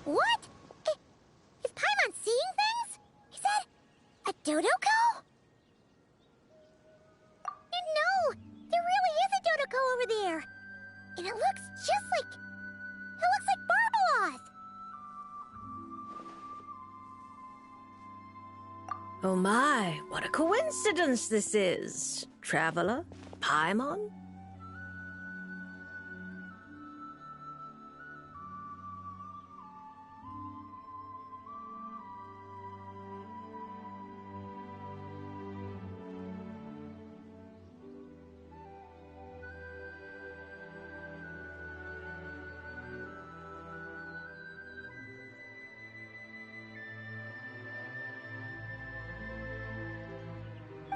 What? Is Paimon seeing things? Is that a Dodoko? No, there really is a Dodoko over there. And it looks just like... It looks like Barbaloth. Oh my, what a coincidence this is. Traveler? Paimon?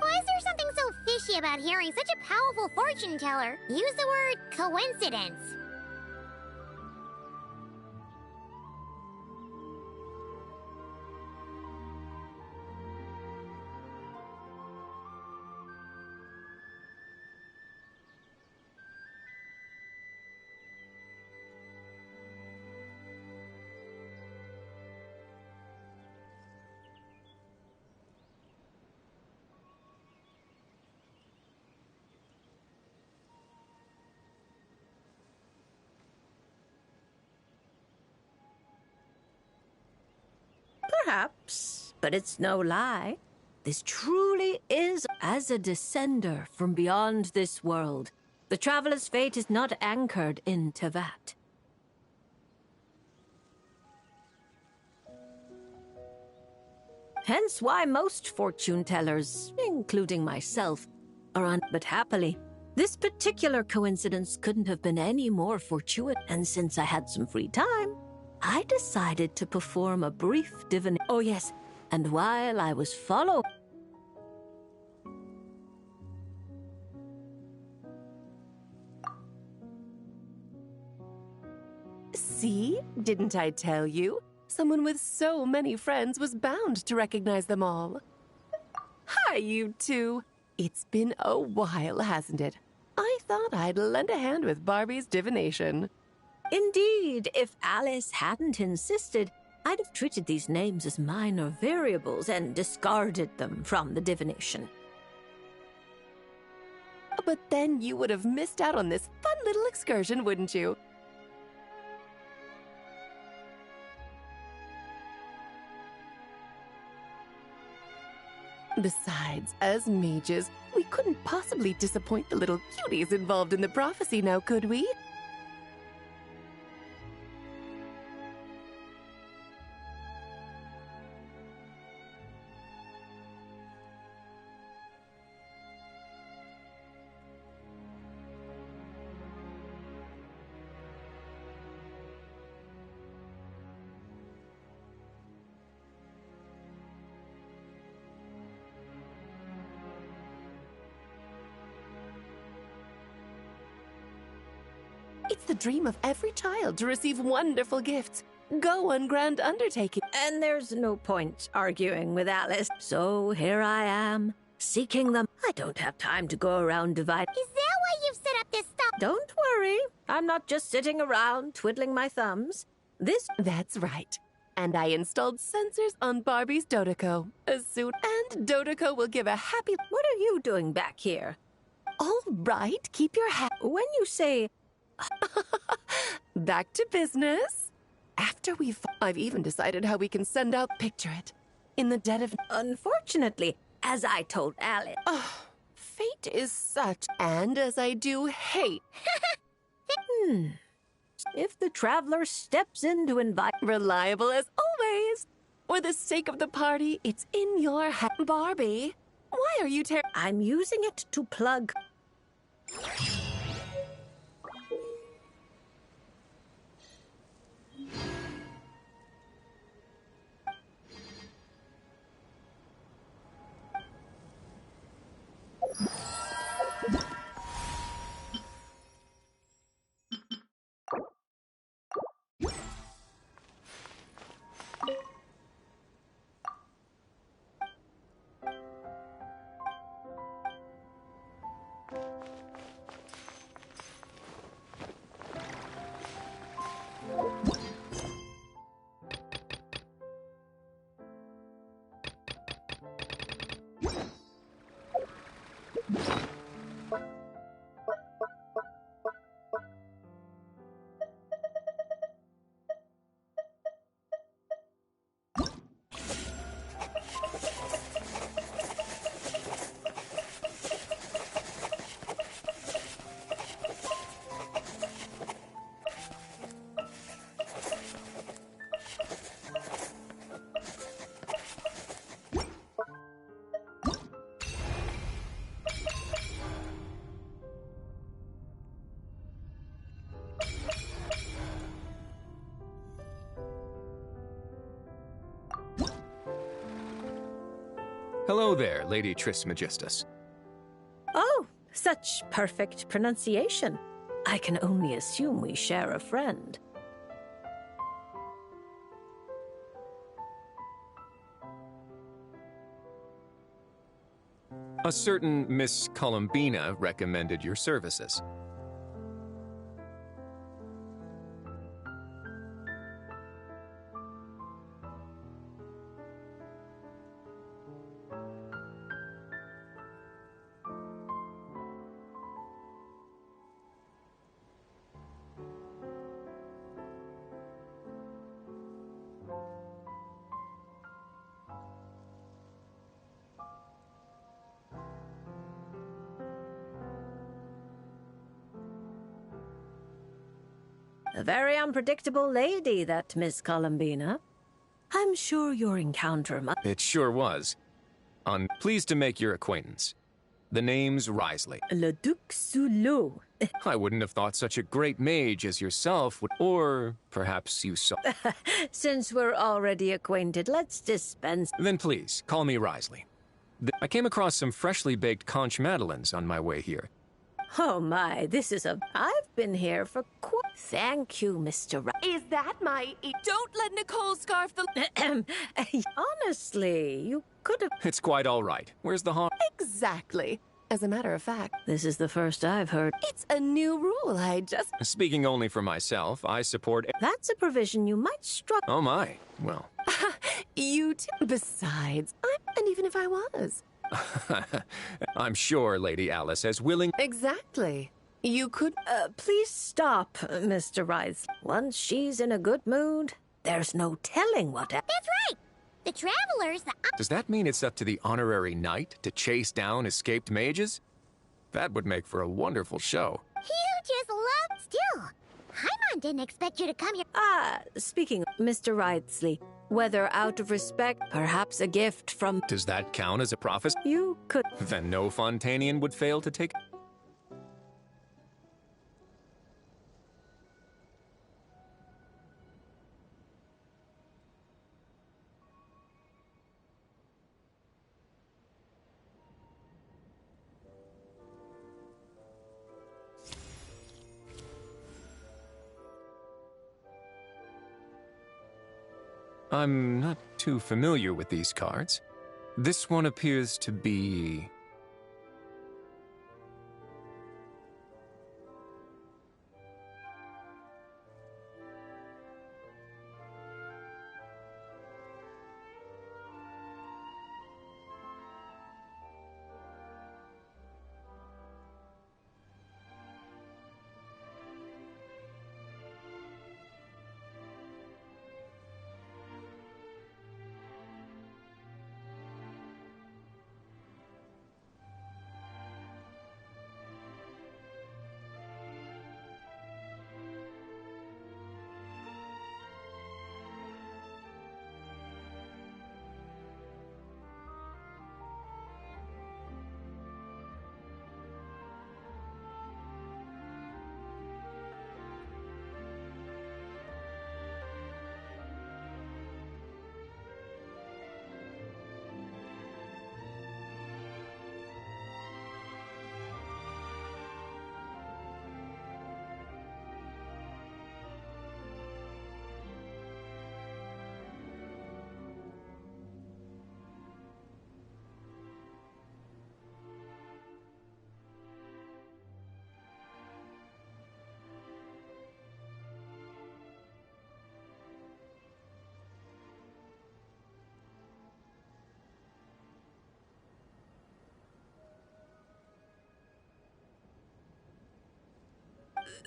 Why is there something so fishy about hearing such a powerful fortune teller use the word coincidence? Perhaps, but it's no lie. This truly is as a descender from beyond this world. The traveler's fate is not anchored in Tevat. Hence why most fortune tellers, including myself, are on. But happily, this particular coincidence couldn't have been any more fortuitous. And since I had some free time, I decided to perform a brief divination. Oh yes, and while I was followed... See? Didn't I tell you? Someone with so many friends was bound to recognize them all. Hi, you two. It's been a while, hasn't it? I thought I'd lend a hand with Barbie's divination. Indeed, if Alice hadn't insisted, I'd have treated these names as minor variables and discarded them from the divination. But then you would have missed out on this fun little excursion, wouldn't you? Besides, as mages, we couldn't possibly disappoint the little cuties involved in the prophecy now, could we? It's the dream of every child to receive wonderful gifts. Go on grand undertaking. And there's no point arguing with Alice. So here I am, seeking them. I don't have time to go around dividing. Is that why you've set up this stuff? Don't worry, I'm not just sitting around twiddling my thumbs. That's right. And I installed sensors on Barbie's Dodoko. And Dodoko will give a happy... What are you doing back here? All right, keep your hat... When you say... Back to business. After I've even decided how we can send out... Picture it. In the dead of... Unfortunately, as I told Alice... Fate is such... And as I do hate... If the traveler steps in to invite... Reliable as always. For the sake of the party, it's in your head. Barbie, why are you I'm using it to plug. Hello there, Lady Trismegistus. Oh, such perfect pronunciation. I can only assume we share a friend. A certain Miss Columbina recommended your services. A very unpredictable lady, that Miss Columbina. I'm sure your encounter must... It sure was. Pleased to make your acquaintance. The name's Risley. Le Duc Soulot. I wouldn't have thought such a great mage as yourself would... Or perhaps you saw... Since we're already acquainted, let's dispense... Then please, call me Risley. I came across some freshly baked conch madeleines on my way here. Oh my, this is a... I've been here for quite... Thank you, Mr. Is that my... Don't let Nicole scarf the... Honestly, you could have... It's quite all right. Where's the harm? Exactly. As a matter of fact, This is the first I've heard. it's a new rule. I just... Speaking only for myself, I support... That's a provision you might struggle... Oh my, well... You too. Besides, and even if I was... I'm sure Lady Alice has willing... Exactly. You could... Please stop, Mr. Rice. Once she's in a good mood, there's no telling what... That's right! The travelers, Does that mean it's up to the honorary knight to chase down escaped mages? That would make for a wonderful show. you just love... Still, Paimon didn't expect you to come here. Speaking, Mr. Ridesley, whether out of respect, perhaps a gift from... Does that count as a prophecy? You could... Then no Fontanian would fail to take... I'm not too familiar with these cards. This one appears to be...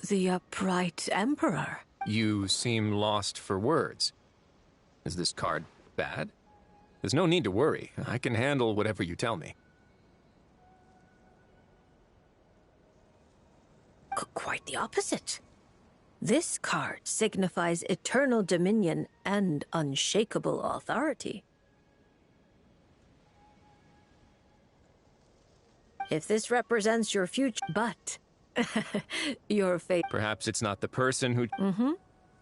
The upright emperor. You seem lost for words. Is this card bad? There's no need to worry. I can handle whatever you tell me. Quite the opposite. This card signifies eternal dominion and unshakable authority. If this represents your future, but your fate. Perhaps it's not the person who...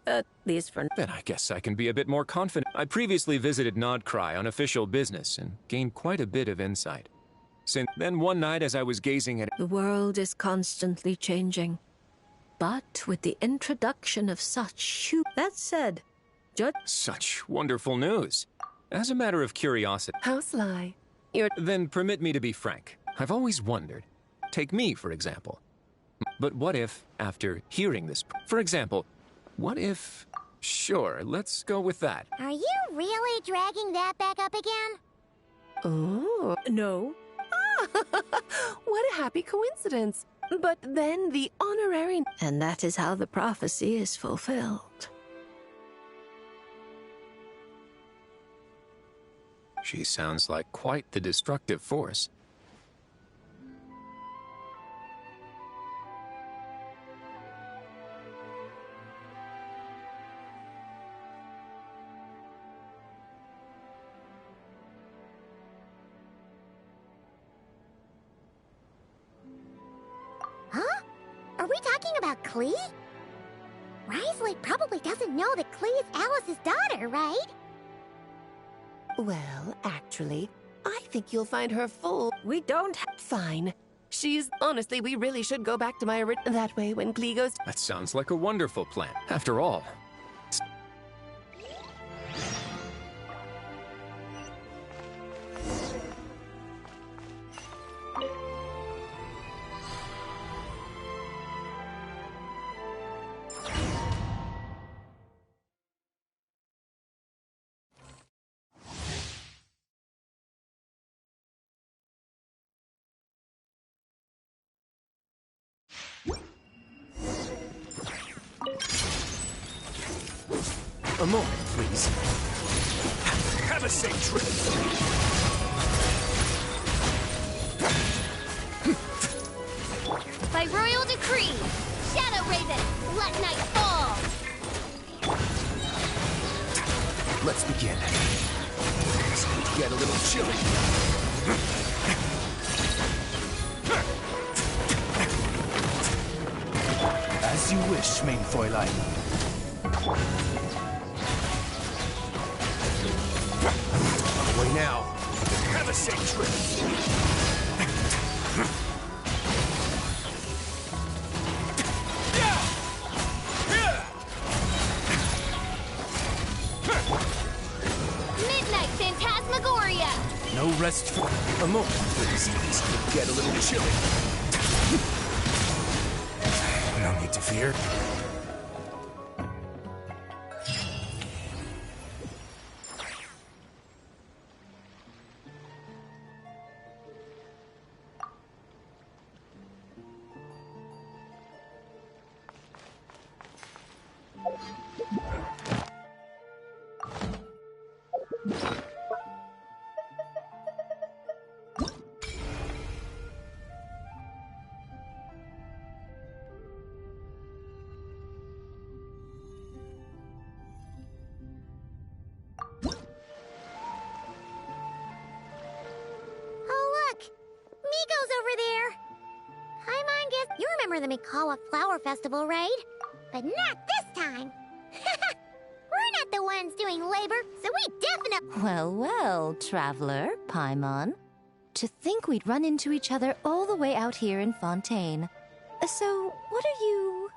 At least for... Then I guess I can be a bit more confident. I previously visited Nodcry on official business and gained quite a bit of insight. Then one night as I was gazing at... The world is constantly changing. But with the introduction of such... That said, Such wonderful news. As a matter of curiosity... How sly. Then permit me to be frank. I've always wondered. Take me, for example. But what if, after hearing this... For example, what if... Sure, let's go with that. Are you really dragging that back up again? Oh. No. What a happy coincidence. But then the honorary... And that is how the prophecy is fulfilled. She sounds like quite the destructive force. Huh? Are we talking about Klee? Risley probably doesn't know that Klee is Alice's daughter, right? Well, actually, I think you'll find her full... We don't Fine. Honestly, we really should go back to my That way, when Klee goes... That sounds like a wonderful plan. After all... A moment, please. Have a safe trip. By royal decree, Shadow Raven, let night fall! Let's begin. It's going to get a little chilly. As you wish, main Fräulein. Away now. Have a safe trip. Midnight Phantasmagoria! No rest for a moment, please. This could get a little chilly. No need to fear. You remember the Mikawa Flower Festival, right? But not this time! We're not the ones doing labor, so we definitely... Well, well, traveler, Paimon. To think we'd run into each other all the way out here in Fontaine. So, what are you...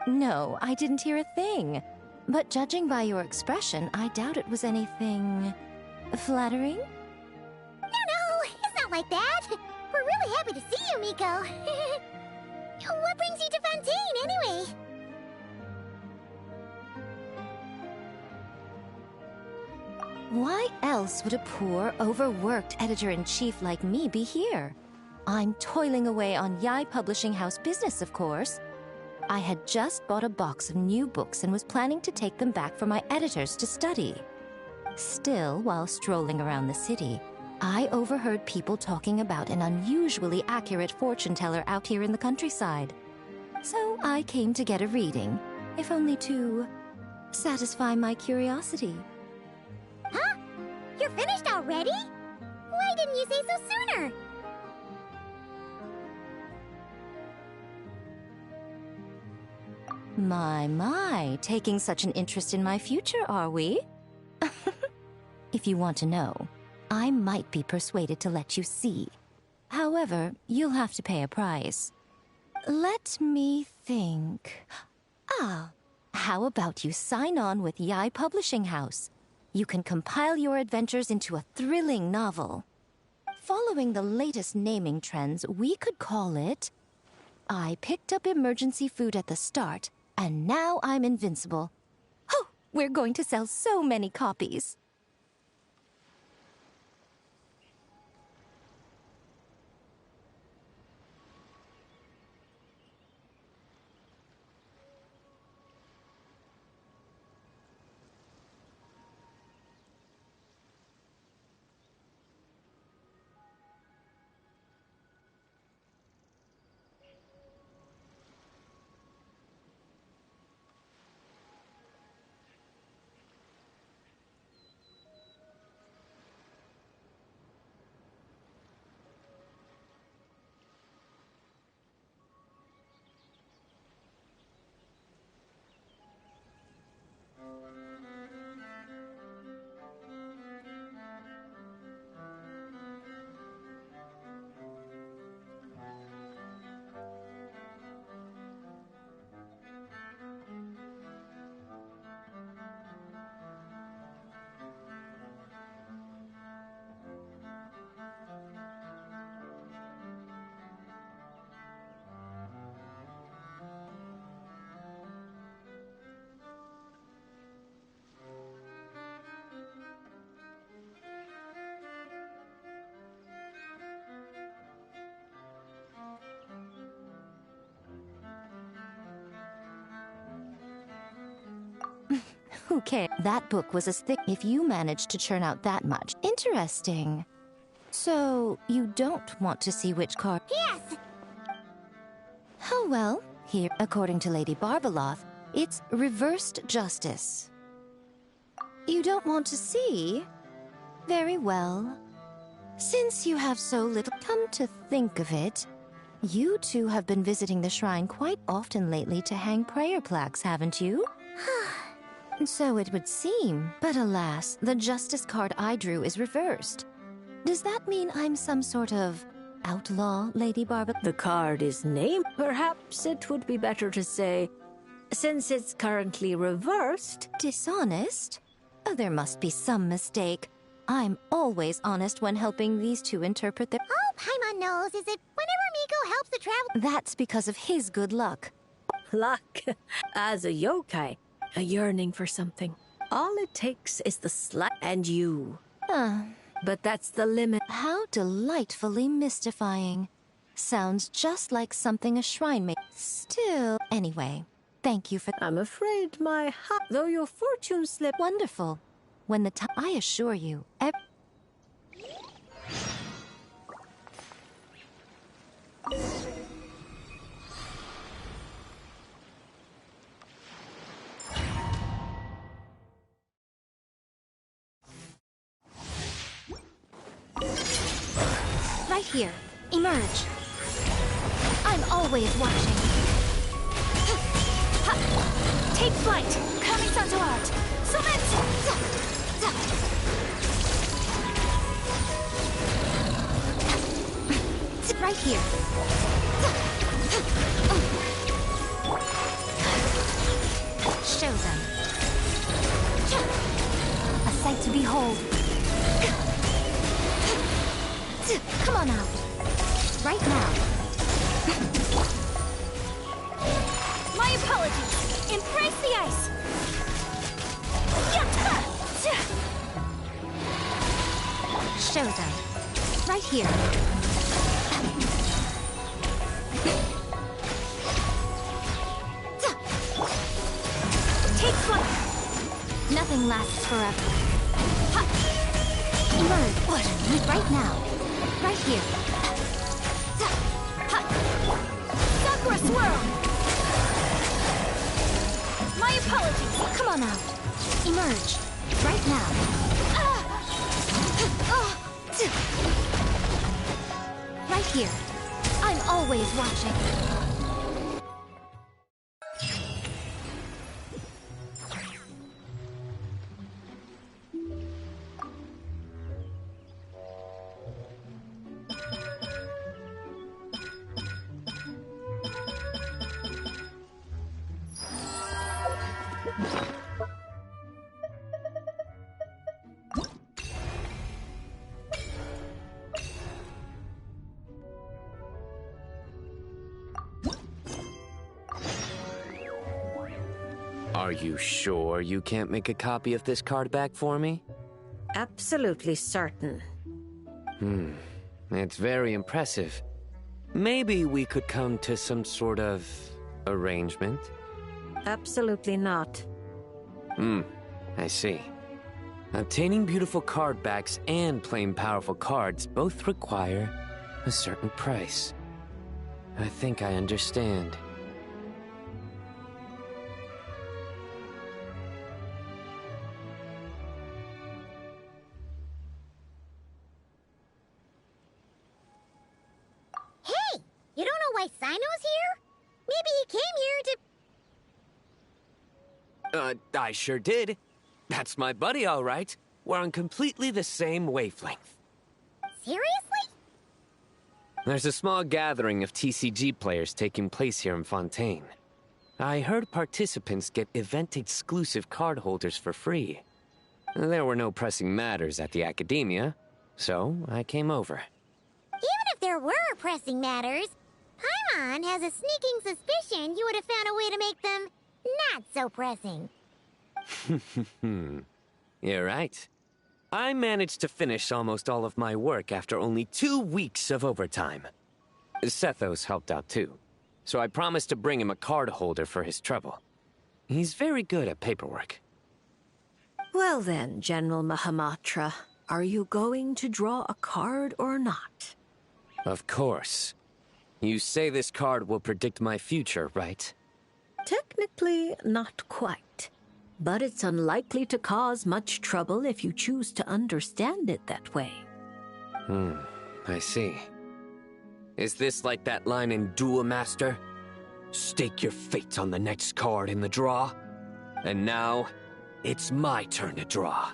No, I didn't hear a thing. But judging by your expression, I doubt it was anything flattering? No, it's not like that. We're really happy to see you, Miko. What brings you to Fontaine, anyway? Why else would a poor, overworked editor-in-chief like me be here? I'm toiling away on VIII Publishing House business, of course. I had just bought a box of new books and was planning to take them back for my editors to study. Still, while strolling around the city, I overheard people talking about an unusually accurate fortune teller out here in the countryside. So I came to get a reading, if only to satisfy my curiosity. Huh? You're finished already? Why didn't you say so sooner? My, taking such an interest in my future, are we? If you want to know, I might be persuaded to let you see. However, you'll have to pay a price. Let me think. How about you sign on with VIII Publishing House? You can compile your adventures into a thrilling novel. Following the latest naming trends, we could call it I Picked Up Emergency Food at the Start, and Now I'm Invincible. Oh, we're going to sell so many copies. Who cares? That book was as thick if you managed to churn out that much. Interesting. So, you don't want to see which card? Yes! Oh well, here, according to Lady Barbeloth, it's reversed justice. You don't want to see? Very well. Since you have so little, come to think of it, you two have been visiting the shrine quite often lately to hang prayer plaques, haven't you? So it would seem, but alas, the justice card I drew is reversed. Does that mean I'm some sort of outlaw, Lady Barbeloth? The card is named. Perhaps it would be better to say, since it's currently reversed. Dishonest? Oh, there must be some mistake. I'm always honest when helping these two interpret their... All Paimon knows is that whenever Miko helps the travel... That's because of his good luck. Luck. As a yokai, a yearning for something. All it takes is the slight and you. But that's the limit. How delightfully mystifying. Sounds just like something a shrine may... Still... Anyway, thank you for... I'm afraid though your fortune slip... Wonderful. When the time... I assure you... Right here. Emerge. I'm always watching. Take flight. Kami-san to art. Right here. Show them. A sight to behold. Come on out. Right now. My apologies. Embrace the ice. Show them. Right here. Take flight. Nothing lasts forever. Emerge. What? Right now. Right here. Sakura swirl. My apologies. Come on out. Emerge. Right now. Right here. I'm always watching. Are you sure you can't make a copy of this card back for me? Absolutely certain. It's very impressive. Maybe we could come to some sort of arrangement? Absolutely not. I see. Obtaining beautiful card backs and playing powerful cards both require a certain price. I think I understand. Hey, you don't know why Sino's here? Maybe he came here to... I sure did. That's my buddy, all right. We're on completely the same wavelength. Seriously? There's a small gathering of TCG players taking place here in Fontaine. I heard participants get event-exclusive card holders for free. There were no pressing matters at the Academia, so I came over. Even if there were pressing matters, Paimon has a sneaking suspicion you would have found a way to make them not so pressing. You're right. I managed to finish almost all of my work after only 2 weeks of overtime. Sethos helped out too, so I promised to bring him a card holder for his trouble. He's very good at paperwork. Well then, General Mahamatra, are you going to draw a card or not? Of course. You say this card will predict my future, right? Technically, not quite. But it's unlikely to cause much trouble if you choose to understand it that way. I see. Is this like that line in Duel Master? Stake your fate on the next card in the draw? And now, it's my turn to draw.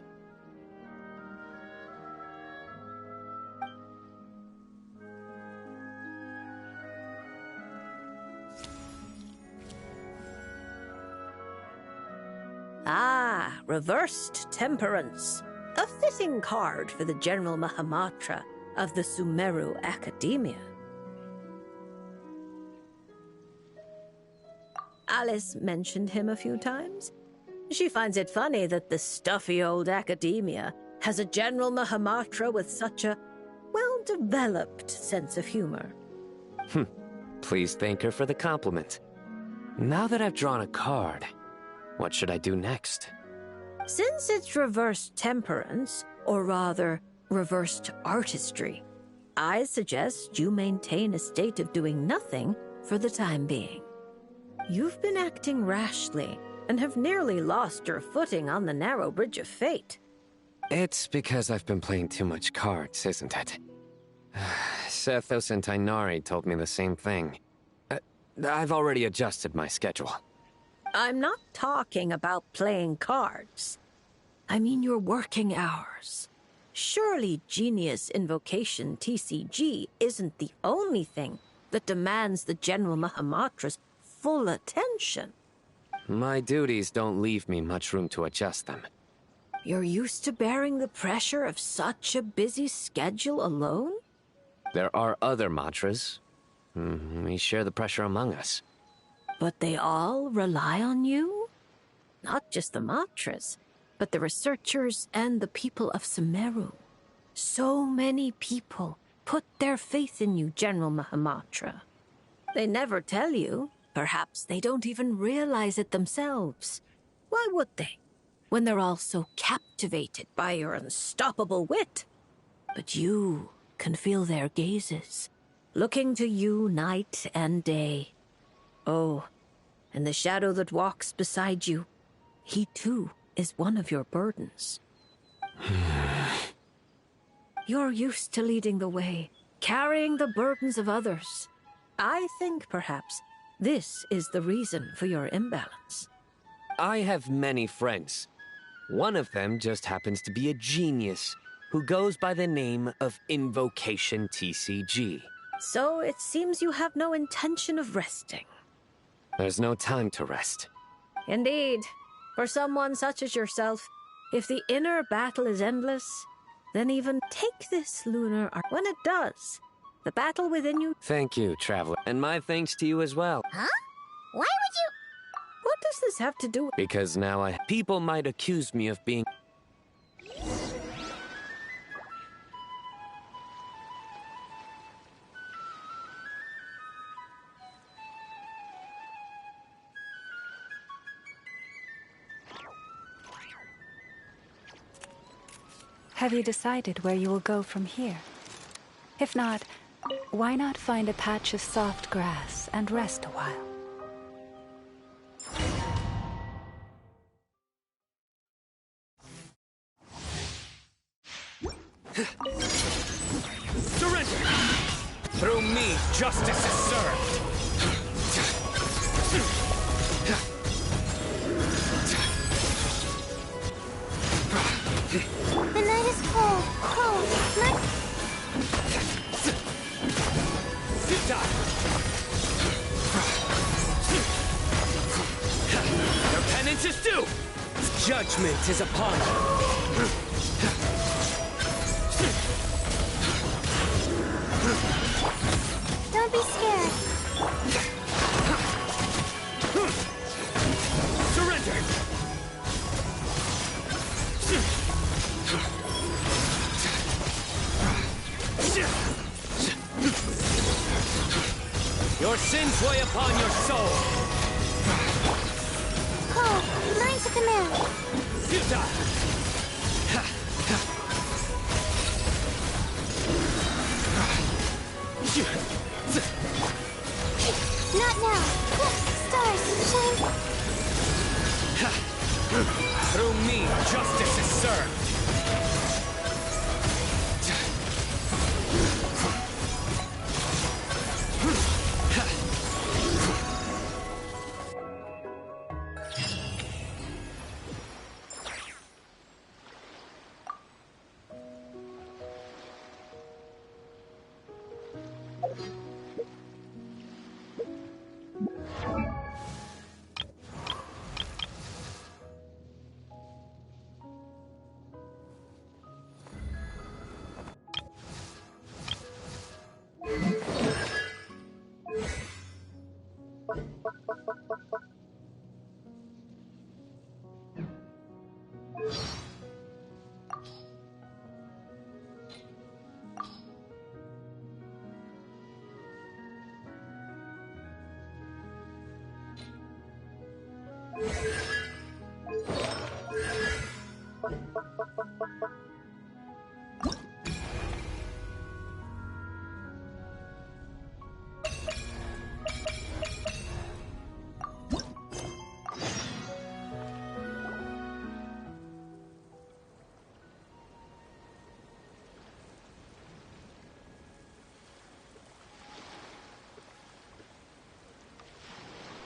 Ah, Reversed Temperance. A fitting card for the General Mahamatra of the Sumeru Academia. Alice mentioned him a few times. She finds it funny that the stuffy old Academia has a General Mahamatra with such a well-developed sense of humor. Please thank her for the compliment. Now that I've drawn a card, what should I do next? Since it's reversed temperance, or rather, reversed artistry, I suggest you maintain a state of doing nothing for the time being. You've been acting rashly and have nearly lost your footing on the narrow bridge of fate. It's because I've been playing too much cards, isn't it? Sethos and Tainari told me the same thing. I've already adjusted my schedule. I'm not talking about playing cards. I mean your working hours. Surely Genius Invocation TCG isn't the only thing that demands the General Mahamatra's full attention. My duties don't leave me much room to adjust them. You're used to bearing the pressure of such a busy schedule alone? There are other Matras. We share the pressure among us. But they all rely on you? Not just the Matras, but the researchers and the people of Sumeru. So many people put their faith in you, General Mahamatra. They never tell you. Perhaps they don't even realize it themselves. Why would they, when they're all so captivated by your unstoppable wit? But you can feel their gazes, looking to you night and day. Oh, and the shadow that walks beside you, he too is one of your burdens. You're used to leading the way, carrying the burdens of others. I think, perhaps, this is the reason for your imbalance. I have many friends. One of them just happens to be a genius who goes by the name of Invocation TCG. So it seems you have no intention of resting. There's no time to rest. Indeed. For someone such as yourself, if the inner battle is endless, then even take this lunar arc. When it does, the battle within you... Thank you, Traveler. And my thanks to you as well. Huh? Why would you... What does this have to do with... Because now people might accuse me of being... Have you decided where you will go from here? If not, why not find a patch of soft grass and rest a while? Surrender! Through me, justice is served! The night is cold, cold. You die! Your penance is due! Judgment is upon you! Don't be scared. Surrender! Your sins weigh upon your soul! Cold, mine's a command. You die! Not now. Stars, shine. Through me, justice is served!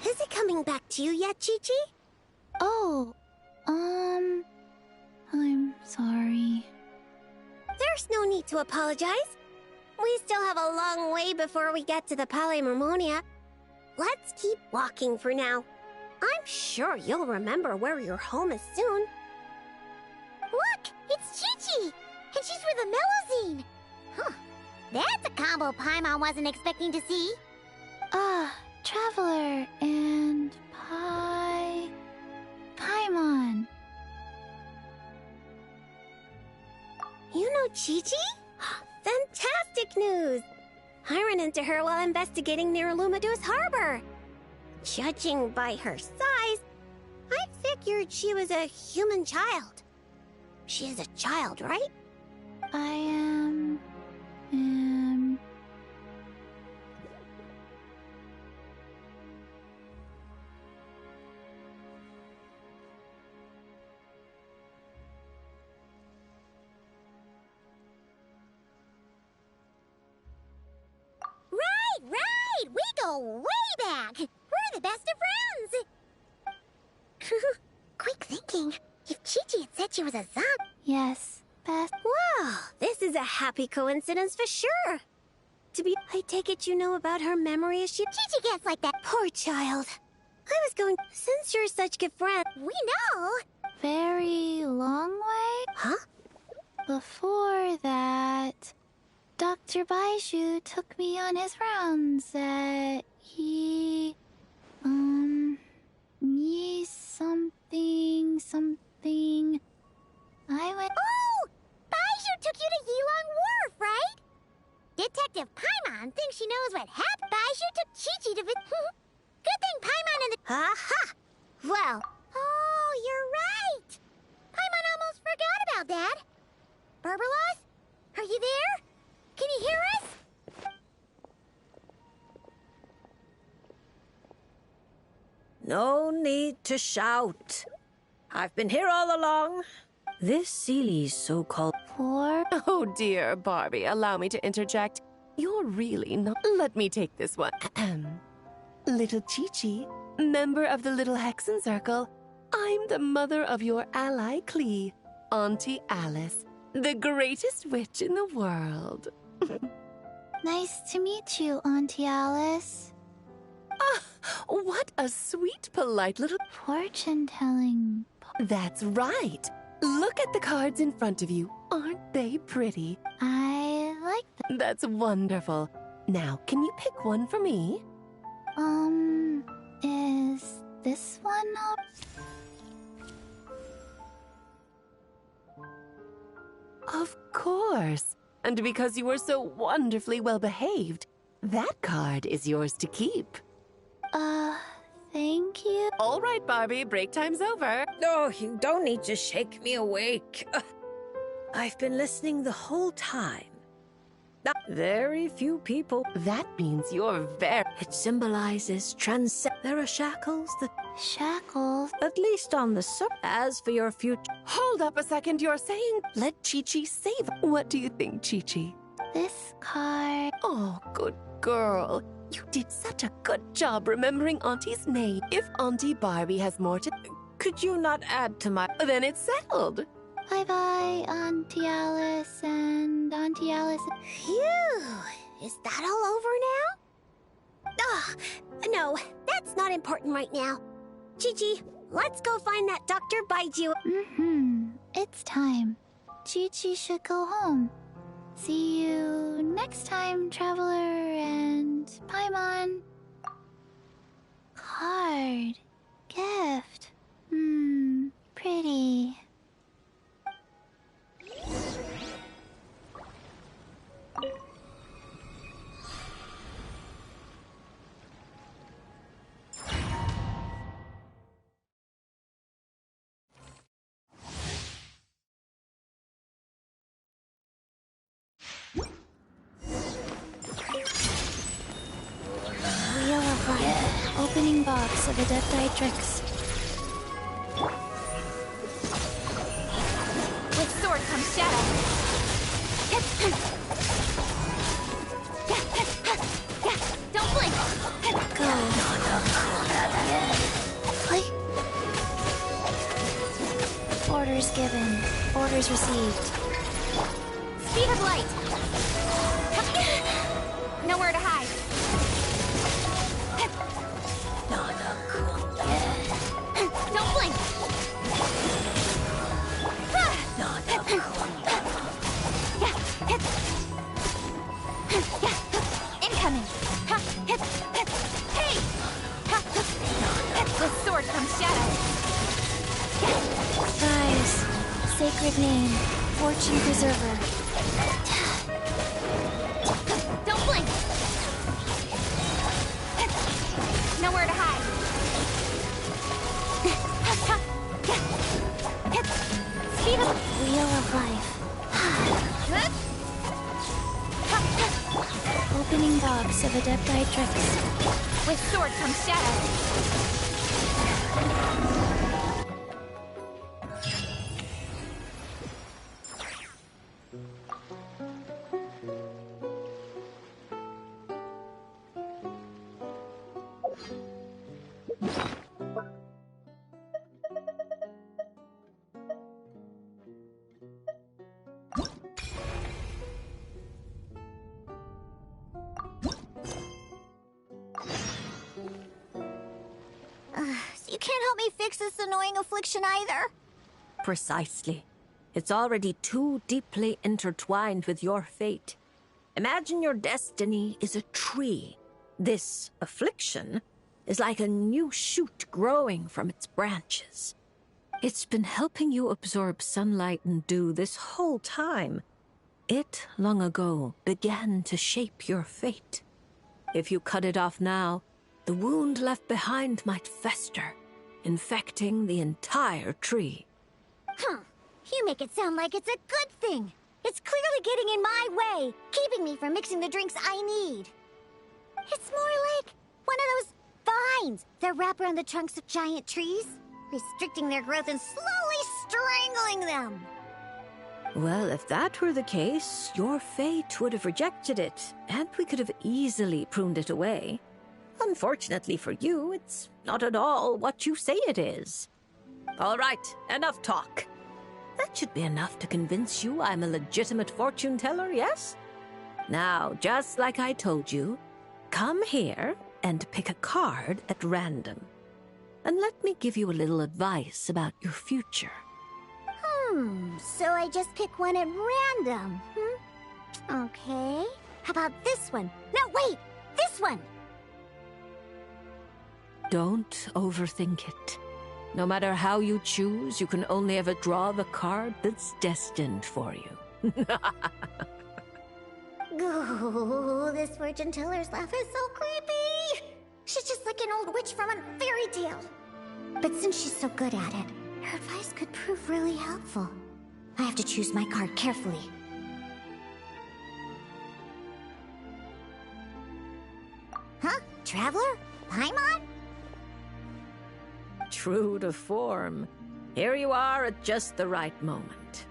Is it coming back to you yet, Chi-Chi? Oh, I'm sorry. There's no need to apologize. We still have a long way before we get to the Palais Mermonia. Let's keep walking for now. I'm sure you'll remember where your home is soon. Look! It's Chi-Chi! And she's with the Melozine! Huh. That's a combo Paimon wasn't expecting to see. Traveler and Paimon. You know Chi-Chi? Fantastic news! I ran into her while investigating near Lumadu's harbor. Judging by her size, I figured she was a human child. She is a child, right? I am... Right! We go way back! We're the best of friends! Quick thinking. If Chi-Chi had said she was a zombie... Yes, best... Wow, this is a happy coincidence for sure. I take it you know about her memory issue? Chi-Chi gets like that. Poor child. I was going... Since you're such good friends, we know. Very long way? Huh? Before that, Dr. Baiju took me on his rounds at... something... I went... Oh! Baiju took you to Yilong Wharf, right? Detective Paimon thinks she knows what happened. Baiju took Chi-Chi to Good thing Paimon and the... Aha! Well... Oh, you're right! Paimon almost forgot about that. Berbelos? Are you there? Can you hear us? No need to shout. I've been here all along. This Seely's so-called... Oh dear, Barbie, allow me to interject. You're really not... Let me take this one. Little Chi-Chi, member of the Little Hexen Circle, I'm the mother of your ally, Klee, Auntie Alice, the greatest witch in the world. Nice to meet you, Auntie Alice. Ah, what a sweet, polite little... Fortune-telling. That's right. Look at the cards in front of you. Aren't they pretty? I like them. That's wonderful. Now, can you pick one for me? Is this one up? Of course. And because you were so wonderfully well behaved, that card is yours to keep. Thank you. All right, Barbie, break time's over. Oh, you don't need to shake me awake. I've been listening the whole time. Very few people. That means you're very... It symbolizes transcend. There are shackles that... Shackles? At least on the surface. As for your future... Hold up a second, you're saying let Chi-Chi save. What do you think, Chi-Chi? This card... Oh, good girl. You did such a good job remembering Auntie's name. If Auntie Barbie has more to... Could you not add to my... Then it's settled. Bye-bye, Auntie Alice and Auntie Alice. Phew! Is that all over now? Ugh, no, that's not important right now. Chi-Chi, let's go find that Dr. Baiju. It's time. Chi-Chi should go home. See you next time, Traveler and Paimon. Card. Gift. Pretty. Wheel of Life. Opening box of Adeptitrix. With sword comes shadow. Don't blink. Go. Play. Orders given. Orders received. Speed of light. Nowhere to hide. With sword from shadow. Guys, sacred name, fortune preserver. Don't blink. Nowhere to hide. Speed up. Wheel of life. Opening box of Adepti tricks. With sword from shadow. So you can't help me fix this annoying affliction either? Precisely. It's already too deeply intertwined with your fate. Imagine your destiny is a tree. This affliction is like a new shoot growing from its branches. It's been helping you absorb sunlight and dew this whole time. It, long ago, began to shape your fate. If you cut it off now, the wound left behind might fester, infecting the entire tree. Huh. You make it sound like it's a good thing. It's clearly getting in my way, keeping me from mixing the drinks I need. It's more like one of those vines that wrap around the trunks of giant trees, restricting their growth and slowly strangling them. Well, if that were the case, your fate would have rejected it, and we could have easily pruned it away. Unfortunately for you, it's not at all what you say it is. All right, enough talk. That should be enough to convince you I'm a legitimate fortune teller, yes? Now, just like I told you, come here and pick a card at random. And let me give you a little advice about your future. So I just pick one at random, Okay. How about this one? No, wait! This one! Don't overthink it. No matter how you choose, you can only ever draw the card that's destined for you. Ooh, this fortune teller's laugh is so creepy! She's just like an old witch from a fairy tale. But since she's so good at it, her advice could prove really helpful. I have to choose my card carefully. Huh? Traveler? Paimon? True to form. Here you are at just the right moment.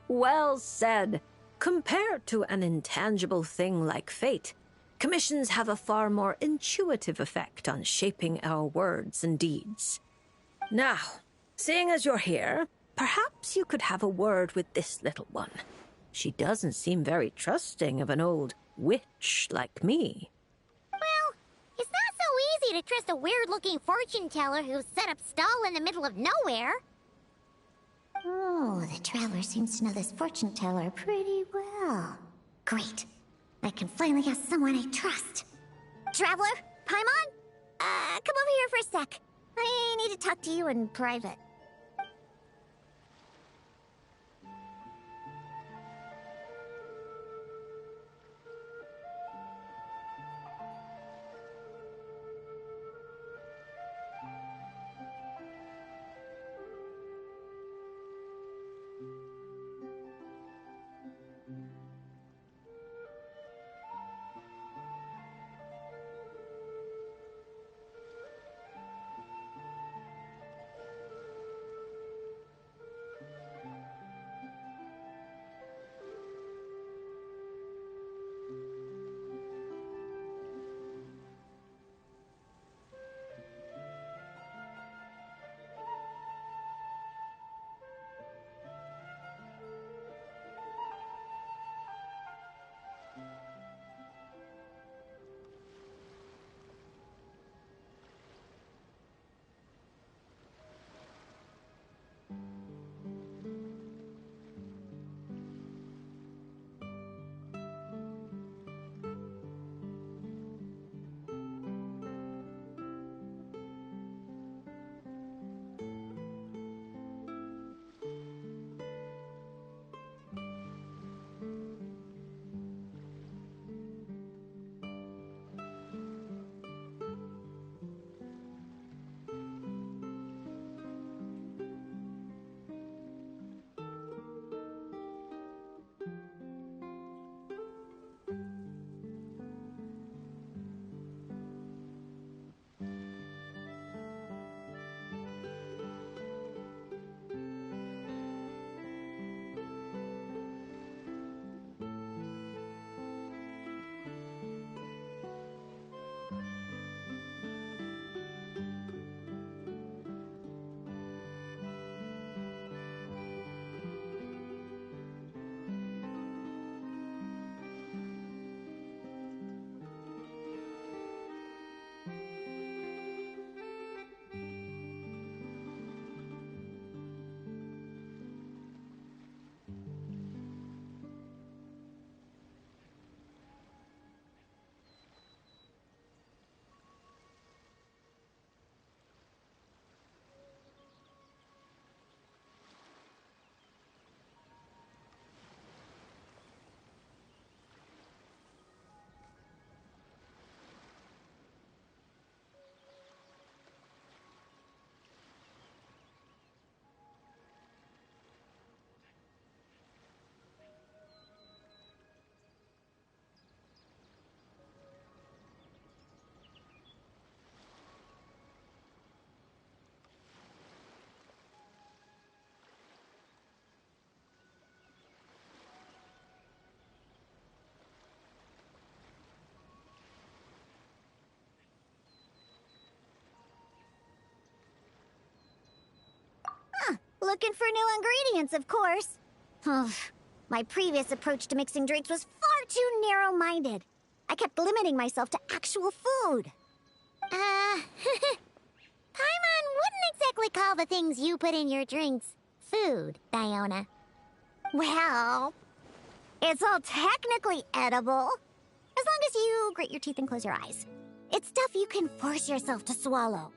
Well said. Compared to an intangible thing like fate, commissions have a far more intuitive effect on shaping our words and deeds. Now, seeing as you're here, perhaps you could have a word with this little one. She doesn't seem very trusting of an old witch like me. Well, it's not so easy to trust a weird-looking fortune teller who's set up stall in the middle of nowhere. Oh, the traveler seems to know this fortune teller pretty well. Great. I can finally have someone I trust. Traveler? Paimon? Come over here for a sec. I need to talk to you in private. looking for new ingredients, of course. My previous approach to mixing drinks was far too narrow-minded. I kept limiting myself to actual food. Paimon wouldn't exactly call the things you put in your drinks food, Diona. Well, it's all technically edible, as long as you grit your teeth and close your eyes. It's stuff you can force yourself to swallow.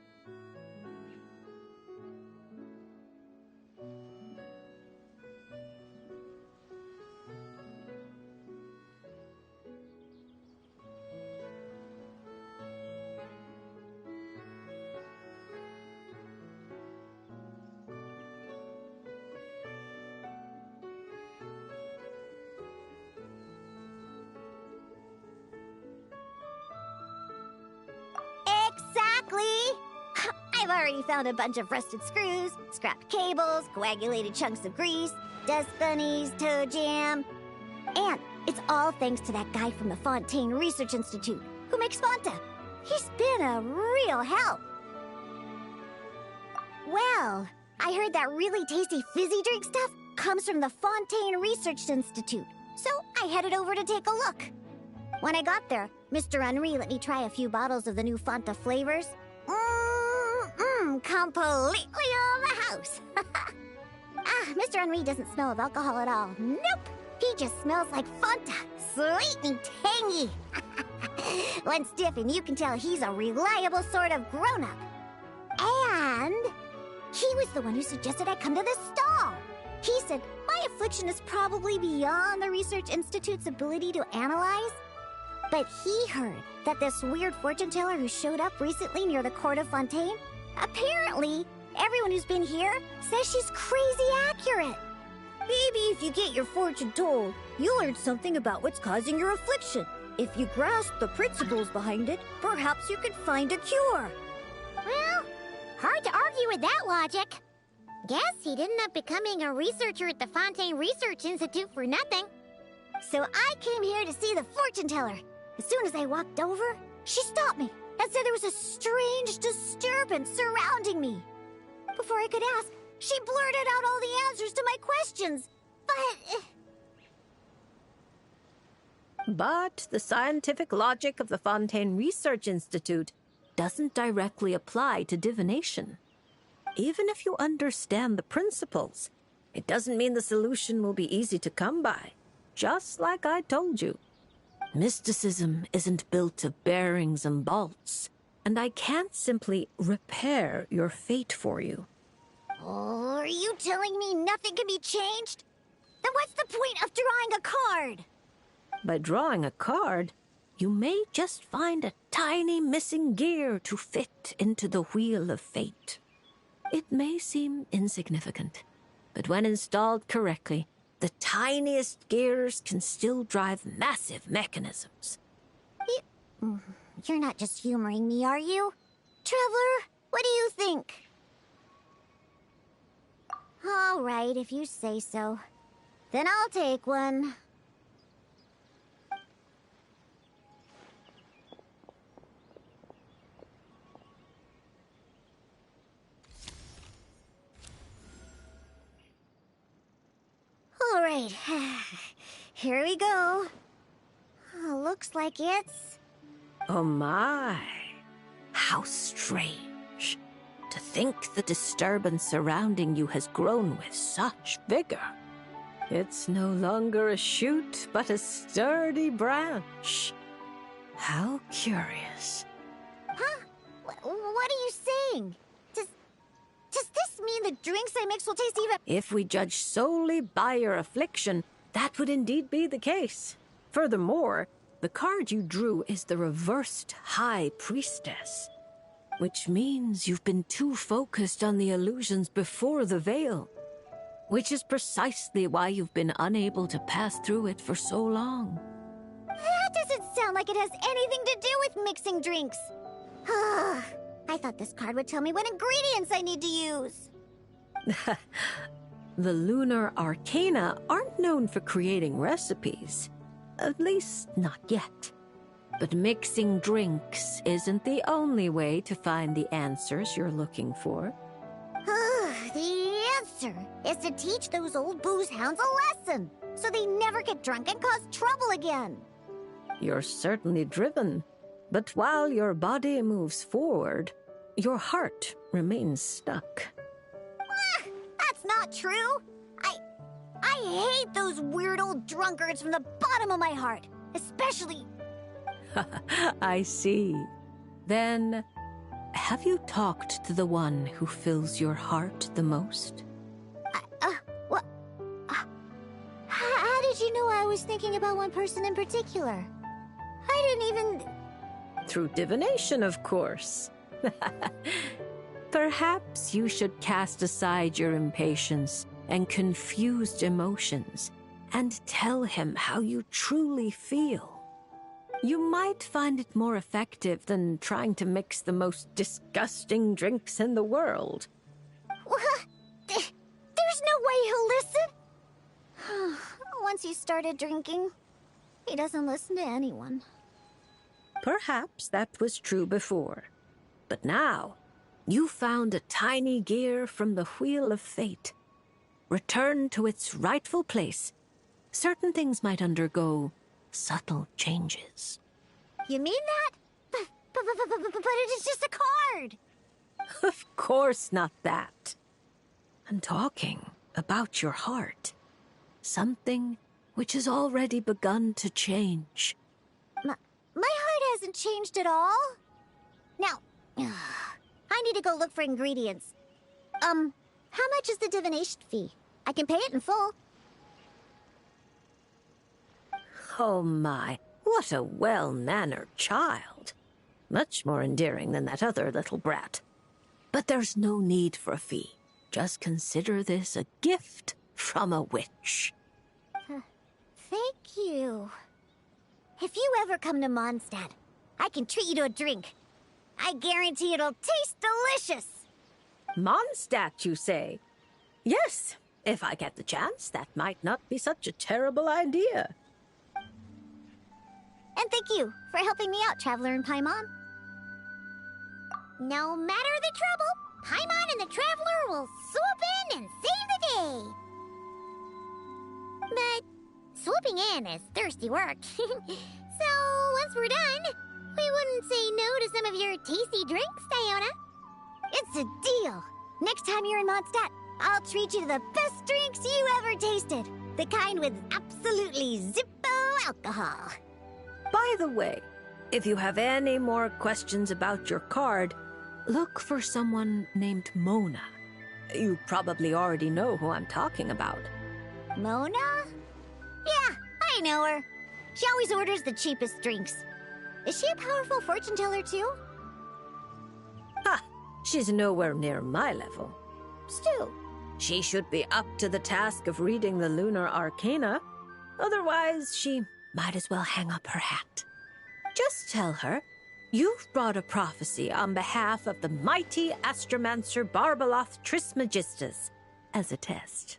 I've already found a bunch of rusted screws, scrapped cables, coagulated chunks of grease, dust bunnies, toe jam. And it's all thanks to that guy from the Fontaine Research Institute who makes Fonta. He's been a real help. Well, I heard that really tasty fizzy drink stuff comes from the Fontaine Research Institute, so I headed over to take a look. When I got there, Mr. Henri let me try a few bottles of the new Fanta flavors. Completely on the house. Mr. Henri doesn't smell of alcohol at all. Nope. He just smells like Fanta. Sweet and tangy. One stiff and you can tell he's a reliable sort of grown-up. And he was the one who suggested I come to this stall. He said my affliction is probably beyond the Research Institute's ability to analyze. But he heard that this weird fortune teller who showed up recently near the court of Fontaine, apparently, everyone who's been here says she's crazy accurate. Maybe if you get your fortune told, you'll learn something about what's causing your affliction. If you grasp the principles behind it, perhaps you can find a cure. Well, hard to argue with that logic. Guess he didn't end up becoming a researcher at the Fontaine Research Institute for nothing. So I came here to see the fortune teller. As soon as I walked over, she stopped me and said there was a strange disturbance surrounding me. Before I could ask, she blurted out all the answers to my questions. But the scientific logic of the Fontaine Research Institute doesn't directly apply to divination. Even if you understand the principles, it doesn't mean the solution will be easy to come by. Just like I told you. Mysticism isn't built of bearings and bolts, and I can't simply repair your fate for you. Oh, are you telling me nothing can be changed? Then what's the point of drawing a card? By drawing a card, you may just find a tiny missing gear to fit into the wheel of fate. It may seem insignificant, but when installed correctly, the tiniest gears can still drive massive mechanisms. You're not just humoring me, are you? Traveler, what do you think? All right, if you say so. Then I'll take one. All right, here we go. Looks like it's... Oh my, how strange. To think the disturbance surrounding you has grown with such vigor. It's no longer a shoot, but a sturdy branch. How curious. Huh? What are you saying? Does this mean the drinks I mix will taste even... If we judge solely by your affliction, that would indeed be the case. Furthermore, the card you drew is the reversed High Priestess, which means you've been too focused on the illusions before the veil, which is precisely why you've been unable to pass through it for so long. That doesn't sound like it has anything to do with mixing drinks. I thought this card would tell me what ingredients I need to use. The lunar arcana aren't known for creating recipes. At least, not yet. But mixing drinks isn't the only way to find the answers you're looking for. The answer is to teach those old booze hounds a lesson, so they never get drunk and cause trouble again. You're certainly driven, but while your body moves forward, your heart remains stuck. That's not true. I hate those weird old drunkards from the bottom of my heart, especially... I see. Then, have you talked to the one who fills your heart the most? What? How did you know I was thinking about one person in particular? I didn't even... Through divination, of course. Perhaps you should cast aside your impatience and confused emotions and tell him how you truly feel. You might find it more effective than trying to mix the most disgusting drinks in the world. There's no way he'll listen. Once he started drinking, he doesn't listen to anyone. Perhaps that was true before. But now, you found a tiny gear from the Wheel of Fate. Return to its rightful place. Certain things might undergo subtle changes. You mean that? But it is just a card. Of course not that. I'm talking about your heart. Something which has already begun to change. My heart hasn't changed at all. Now, I need to go look for ingredients. How much is the divination fee? I can pay it in full. Oh my, what a well-mannered child. Much more endearing than that other little brat. But there's no need for a fee. Just consider this a gift from a witch. Thank you. If you ever come to Mondstadt, I can treat you to a drink. I guarantee it'll taste delicious. Mondstadt, you say? Yes, if I get the chance, that might not be such a terrible idea. And thank you for helping me out, Traveler in Paimon. No matter the trouble, Paimon and the Traveler will swoop in and save the day. But swooping in is thirsty work. So once we're done, we wouldn't say no to some of your tasty drinks, Diona. It's a deal. Next time you're in Mondstadt, I'll treat you to the best drinks you ever tasted. The kind with absolutely zippo alcohol. By the way, if you have any more questions about your card, look for someone named Mona. You probably already know who I'm talking about. Mona? Yeah, I know her. She always orders the cheapest drinks. Is she a powerful fortune teller too? Ha! She's nowhere near my level. Still, she should be up to the task of reading the lunar arcana. Otherwise, she might as well hang up her hat. Just tell her you've brought a prophecy on behalf of the mighty astromancer Barbaloth Trismegistus as a test.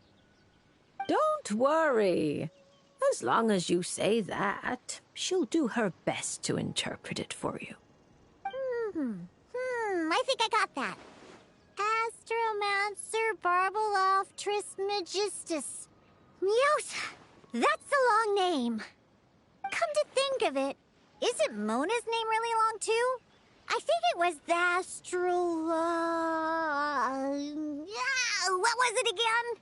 Don't worry. As long as you say that, she'll do her best to interpret it for you. I think I got that. Astromancer Barbaloth Trismegistus. Yes, that's a long name. Come to think of it, isn't Mona's name really long too? I think it was the what was it again?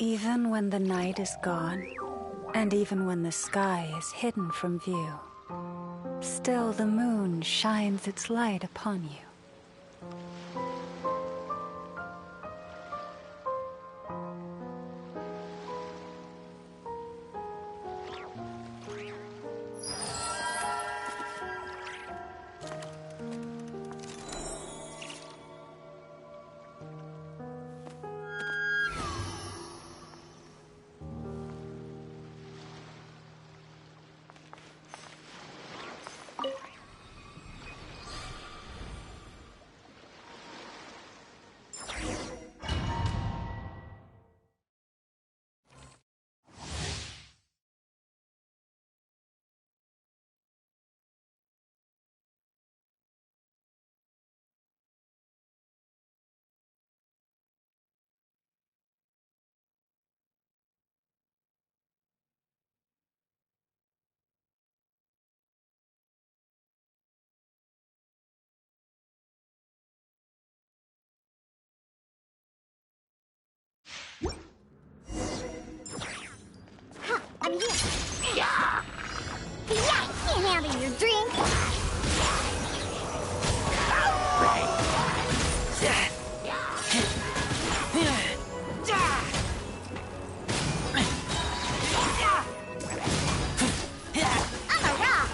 Even when the night is gone, and even when the sky is hidden from view, still the moon shines its light upon you. I'm here. Yeah, can't handle your drink. I'm a rock.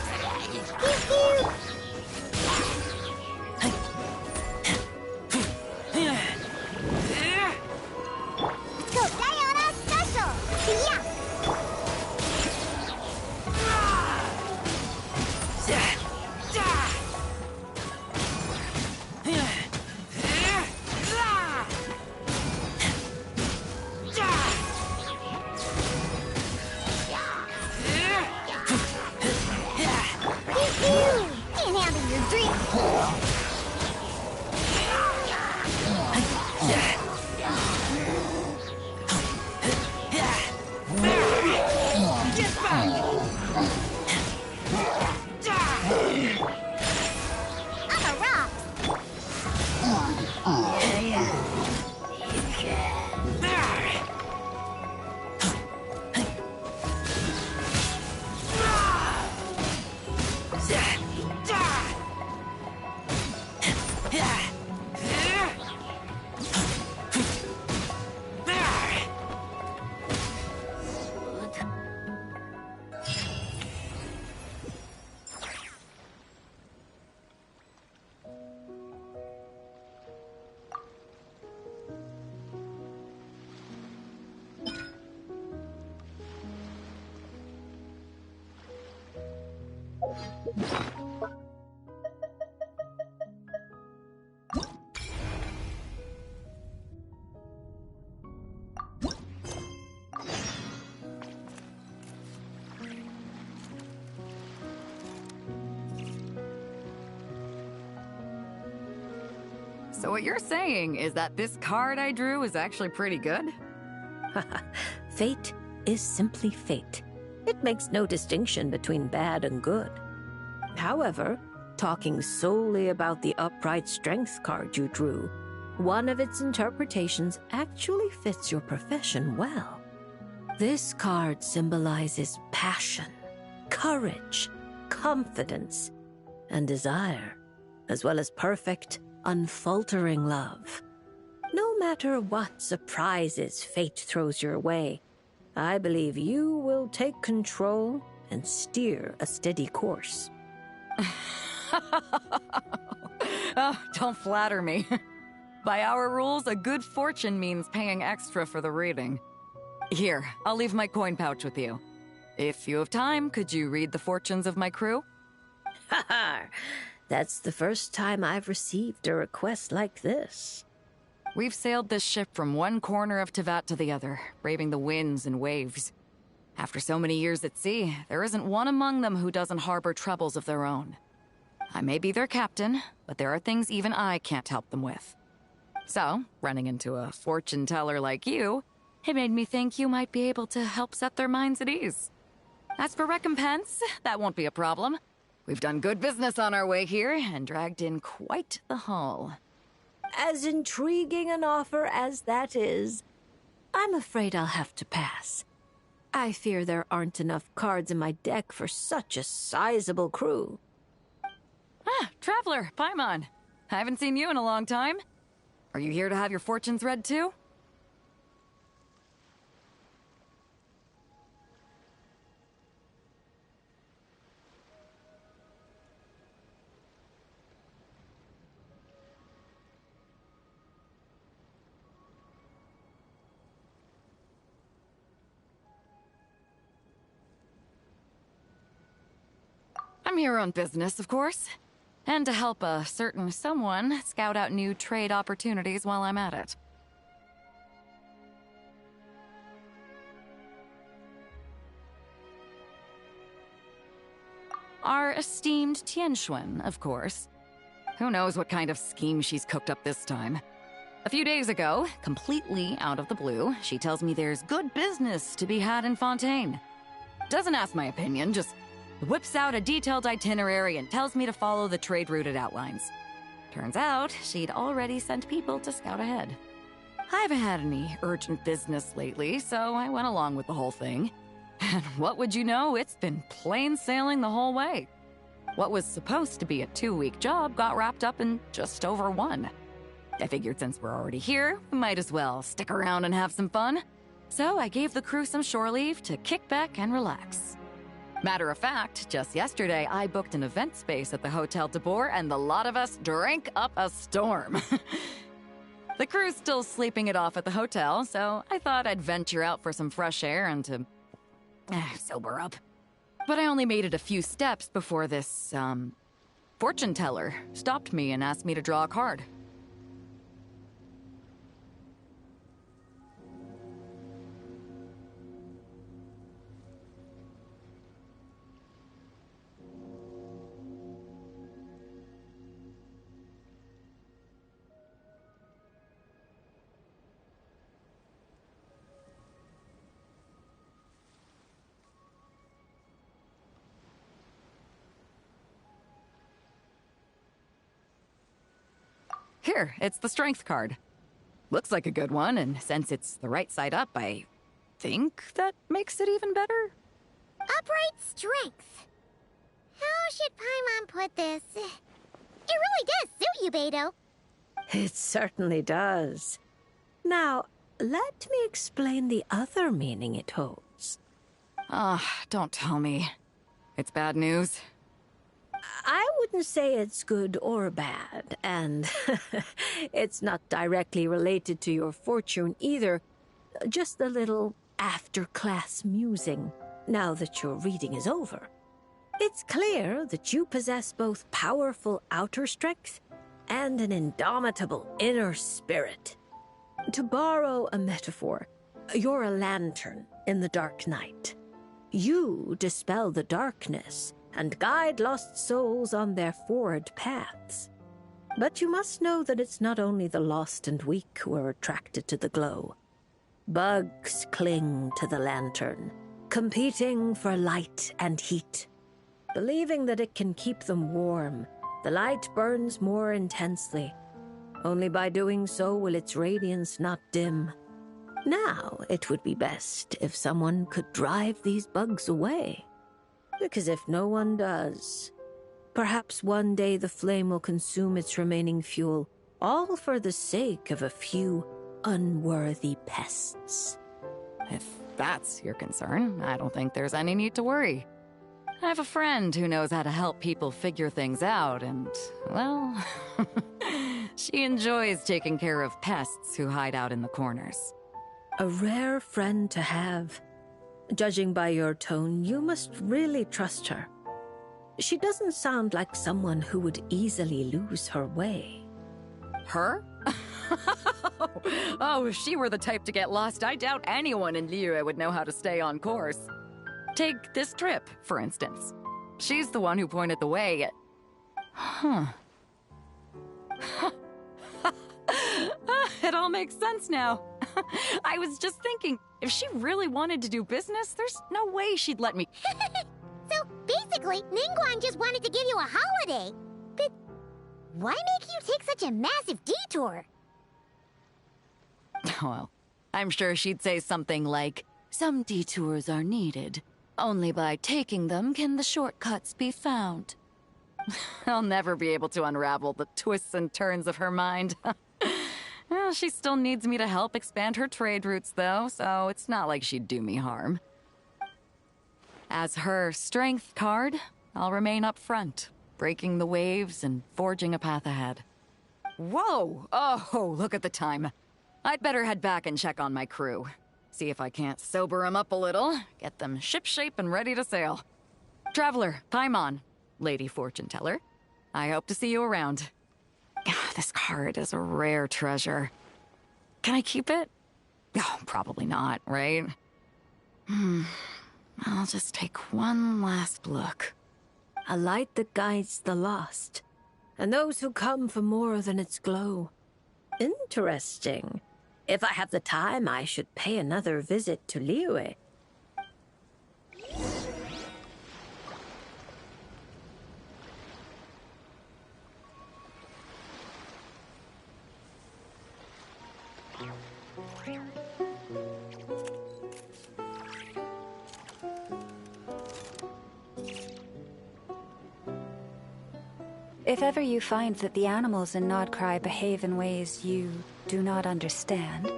Pew, pew. Let's go Diana special. Yeah. Can't handle your drink. Get back! I'm a rock. So what you're saying is that this card I drew is actually pretty good? Fate is simply fate. It makes no distinction between bad and good. However, talking solely about the upright strength card you drew, one of its interpretations actually fits your profession well. This card symbolizes passion, courage, confidence, and desire, as well as perfect, unfaltering love. No matter what surprises fate throws your way, I believe you will take control and steer a steady course. Oh, don't flatter me. By our rules, a good fortune means paying extra for the reading. Here, I'll leave my coin pouch with you. If you have time, could you read the fortunes of my crew? Haha! That's the first time I've received a request like this. We've sailed this ship from one corner of Tevat to the other, braving the winds and waves. After so many years at sea, there isn't one among them who doesn't harbor troubles of their own. I may be their captain, but there are things even I can't help them with. So, running into a fortune teller like you, it made me think you might be able to help set their minds at ease. As for recompense, that won't be a problem. We've done good business on our way here and dragged in quite the haul. As intriguing an offer as that is, I'm afraid I'll have to pass. I fear there aren't enough cards in my deck for such a sizable crew. Ah, Traveler, Paimon. I haven't seen you in a long time. Are you here to have your fortunes read too? I'm here on business, of course. And to help a certain someone scout out new trade opportunities while I'm at it. Our esteemed Tianxuan, of course. Who knows what kind of scheme she's cooked up this time. A few days ago, completely out of the blue, she tells me there's good business to be had in Fontaine. Doesn't ask my opinion, just whips out a detailed itinerary and tells me to follow the trade route it outlines. Turns out, she'd already sent people to scout ahead. I haven't had any urgent business lately, so I went along with the whole thing. And what would you know, it's been plain sailing the whole way. What was supposed to be a 2-week job got wrapped up in just over 1. I figured since we're already here, we might as well stick around and have some fun. So I gave the crew some shore leave to kick back and relax. Matter of fact, just yesterday, I booked an event space at the Hotel de Boer, and the lot of us drank up a storm. The crew's still sleeping it off at the hotel, so I thought I'd venture out for some fresh air and to sober up. But I only made it a few steps before this, fortune teller stopped me and asked me to draw a card. Here, it's the strength card. Looks like a good one, and since it's the right side up, I think that makes it even better. Upright strength. How should Paimon put this? It really does suit you, Beidou. It certainly does. Now, let me explain the other meaning it holds. Don't tell me. It's bad news. I wouldn't say it's good or bad, and it's not directly related to your fortune either. Just a little after-class musing, now that your reading is over. It's clear that you possess both powerful outer strength and an indomitable inner spirit. To borrow a metaphor, you're a lantern in the dark night. You dispel the darkness and guide lost souls on their forward paths. But you must know that it's not only the lost and weak who are attracted to the glow. Bugs cling to the lantern, competing for light and heat. Believing that it can keep them warm, the light burns more intensely. Only by doing so will its radiance not dim. Now, it would be best if someone could drive these bugs away. Because if no one does, perhaps one day the flame will consume its remaining fuel, all for the sake of a few unworthy pests. If that's your concern, I don't think there's any need to worry. I have a friend who knows how to help people figure things out, and, well, she enjoys taking care of pests who hide out in the corners. A rare friend to have. Judging by your tone, you must really trust her. She doesn't sound like someone who would easily lose her way. Her? Oh, if she were the type to get lost, I doubt anyone in Liyue would know how to stay on course. Take this trip, for instance. She's the one who pointed the way. It all makes sense now. I was just thinking, if she really wanted to do business, there's no way she'd let me. So, basically, Ningguang just wanted to give you a holiday. But why make you take such a massive detour? Well, I'm sure she'd say something like, "Some detours are needed. Only by taking them can the shortcuts be found." I'll never be able to unravel the twists and turns of her mind. Well, she still needs me to help expand her trade routes, though, so it's not like she'd do me harm. As her strength card, I'll remain up front, breaking the waves and forging a path ahead. Whoa! Oh, look at the time. I'd better head back and check on my crew. See if I can't sober them up a little, get them shipshape and ready to sail. Traveler, Paimon, Lady Fortune Teller, I hope to see you around. This card is a rare treasure. Can I keep it? Oh, probably not, right? I'll just take one last look. A light that guides the lost, and those who come for more than its glow. Interesting. If I have the time, I should pay another visit to Liyue. If ever you find that the animals in Nodcry behave in ways you do not understand,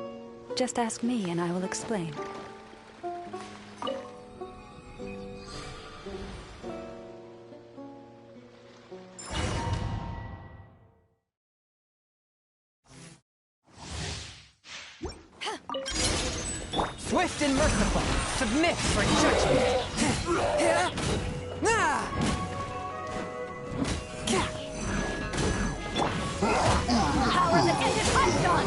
just ask me and I will explain. Swift and merciful, submit for judgment. Power that ended Python!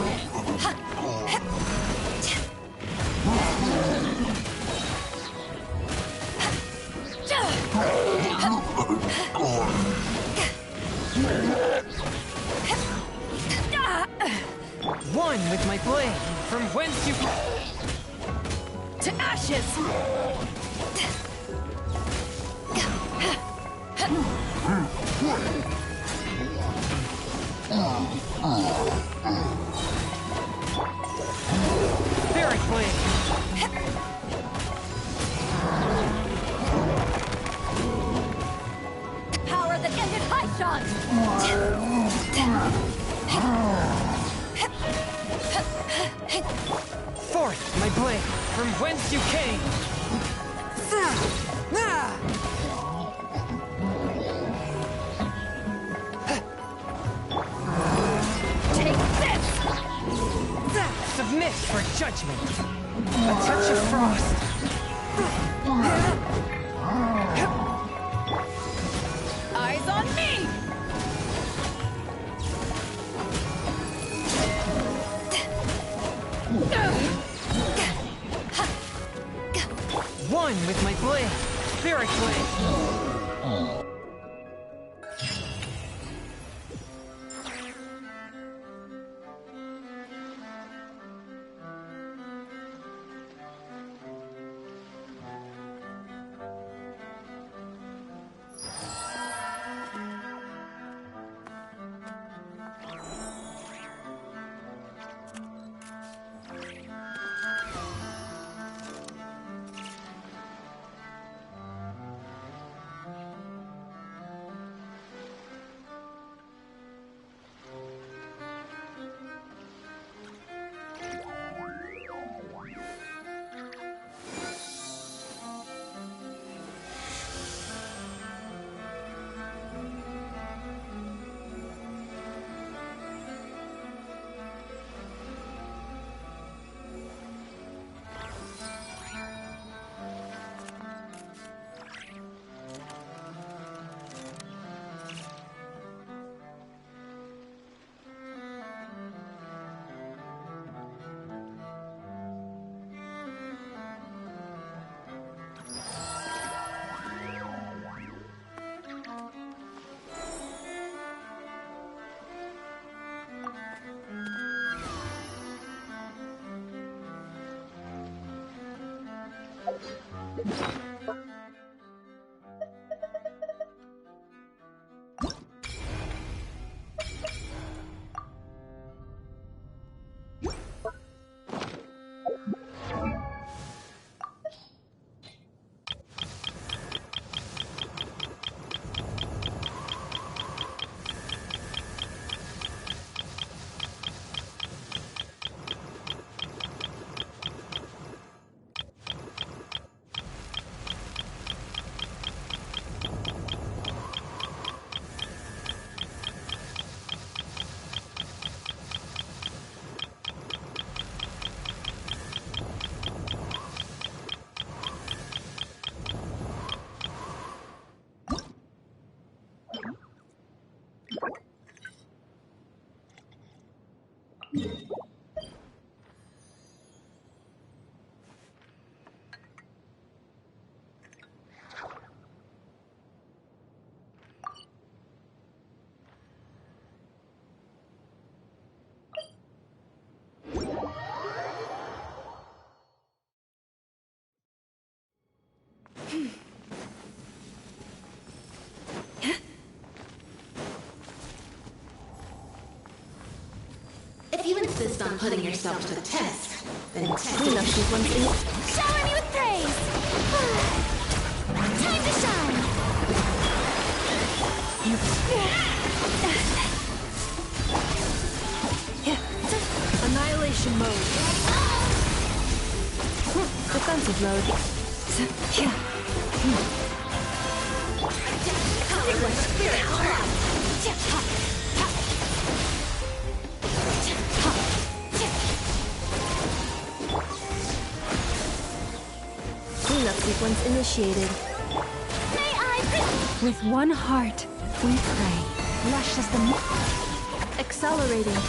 One with my blade, from whence you... To ashes! Spirit blade! Power that ended Python! Forth, my blade, from whence you came! Take this! Submit for judgment! A touch of frost! Eyes on me! One with my blade, spirit blade! putting yourself to the test, then Clean up sequence in. Shower me with praise! Time to shine! Annihilation mode. Defensive mode. Cleanup sequence initiated. May I With one heart, we pray. Lush as the Accelerating.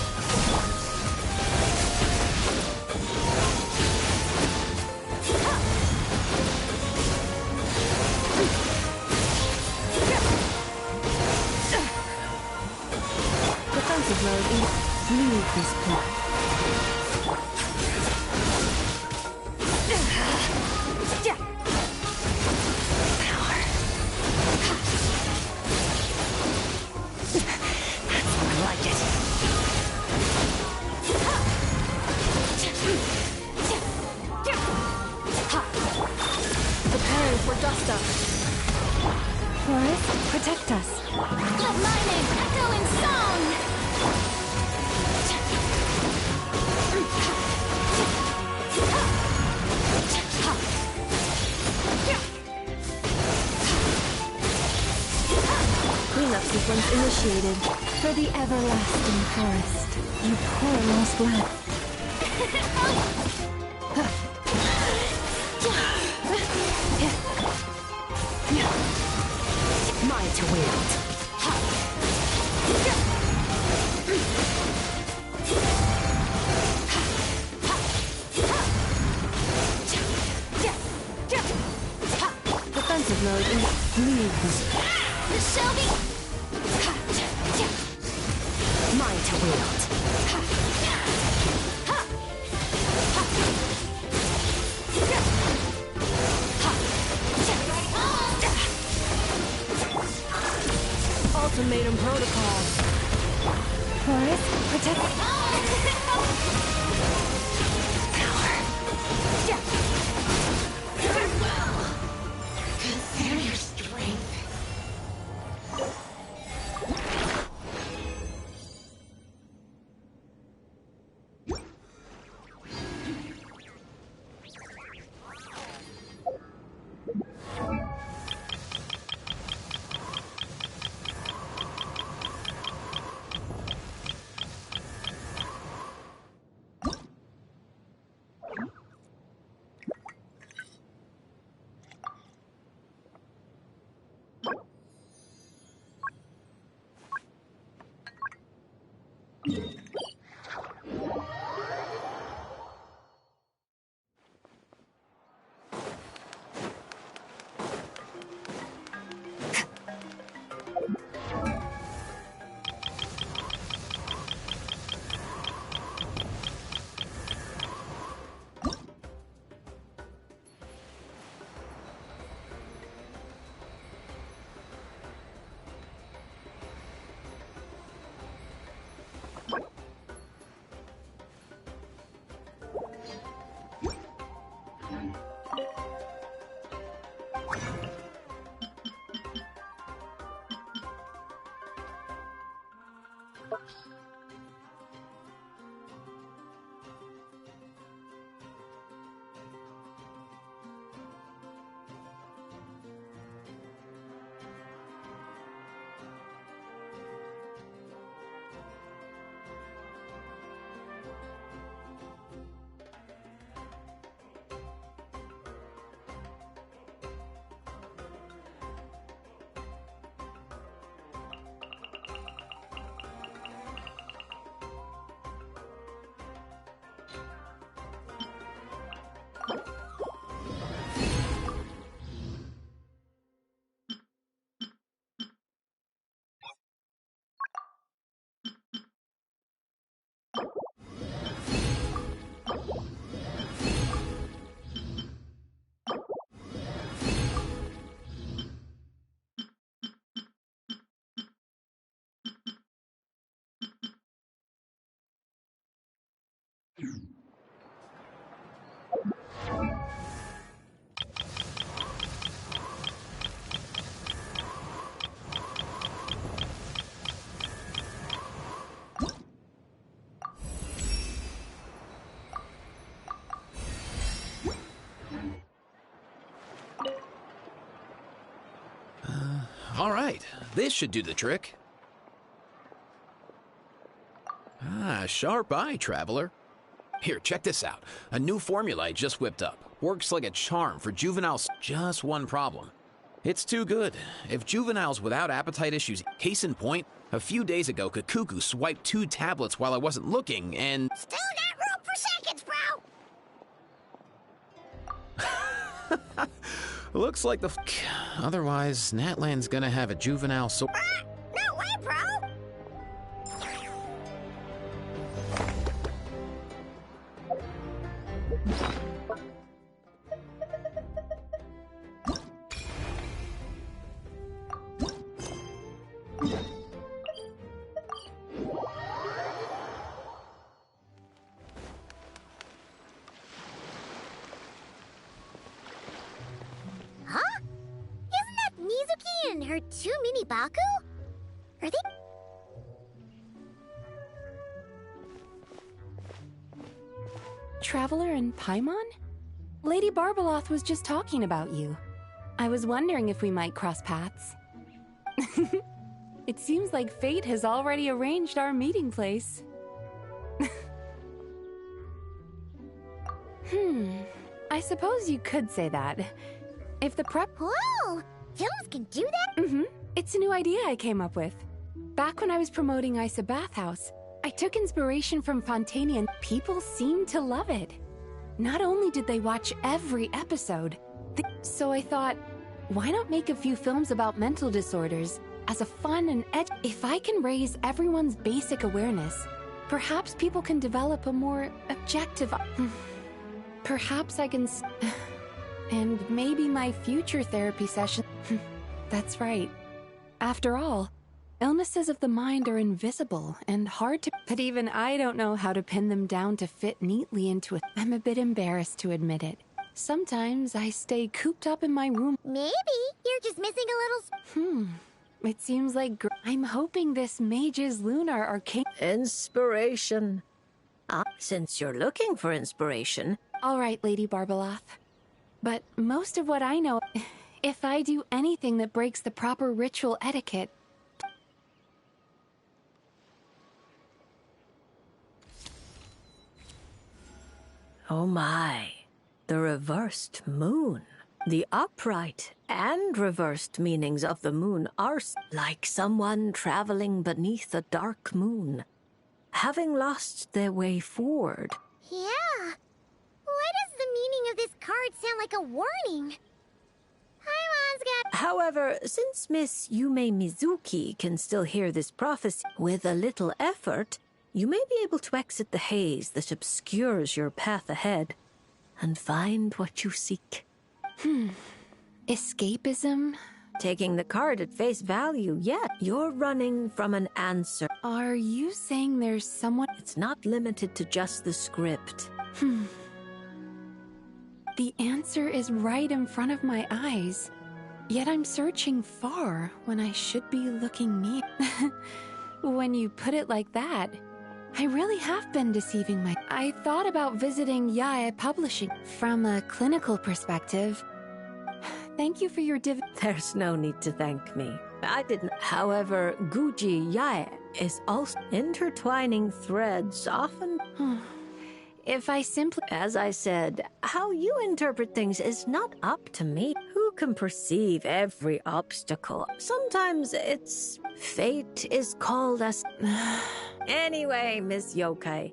Defensive mode. leave this place. Preparing for dust up. Forest, protect us. Let my name echo in song! Cleanup sequence initiated. For the everlasting forest, you poor lost lamb. Mine to wield. Defensive mode in Leave this place. Shelby! mine to wield. Ultimatum protocol. Forest, protect. Consider your strength. This should do the trick. Ah, sharp eye, traveler. Here, check this out. A new formula I just whipped up. Works like a charm for juveniles. Just one problem. It's too good. If juveniles without appetite issues, case in point, a few days ago, Kakuku swiped 2 tablets while I wasn't looking, and... Still got room for seconds, bro! Looks like the otherwise, Natlan's gonna have a juvenile so... No way, bro! Huh? Isn't that Mizuki and her 2 mini Baku? Are they... Traveler and Paimon? Lady Barbeloth was just talking about you. I was wondering if we might cross paths. It seems like fate has already arranged our meeting place. I suppose you could say that. If the prep... Whoa! Films can do that? It's a new idea I came up with. Back when I was promoting Isa Bathhouse, I took inspiration from Fontinalia and people seemed to love it. Not only did they watch every episode, so I thought, why not make a few films about mental disorders as a fun and If I can raise everyone's basic awareness, perhaps people can develop a more objective... Perhaps I can... And maybe my future therapy session... That's right. After all, illnesses of the mind are invisible and hard to... But even I don't know how to pin them down to fit neatly into it. I'm a bit embarrassed to admit it. Sometimes I stay cooped up in my room. Maybe you're just missing a little... It seems like I'm hoping this Mage's Lunar Arcane... Inspiration. Since you're looking for inspiration... All right, Lady Barbeloth. But most of what I know... If I do anything that breaks the proper ritual etiquette... Oh my. The reversed moon. The upright and reversed meanings of the moon are like someone traveling beneath a dark moon, having lost their way forward. Yeah. Why does the meaning of this card sound like a warning? Paimon's got... However, since Miss Yume Mizuki can still hear this prophecy, with a little effort, you may be able to exit the haze that obscures your path ahead and find what you seek. Escapism? Taking the card at face value, yet you're running from an answer. Are you saying there's someone... It's not limited to just the script. The answer is right in front of my eyes. Yet I'm searching far when I should be looking near. When you put it like that, I really have been deceiving my... I thought about visiting Yae Publishing from a clinical perspective. Thank you for your There's no need to thank me. I didn't. However, Guji Yae is also intertwining threads often... If I simply... As I said, how you interpret things is not up to me. Who can perceive every obstacle? Sometimes it's... Fate is called as... Anyway, Miss Yokai.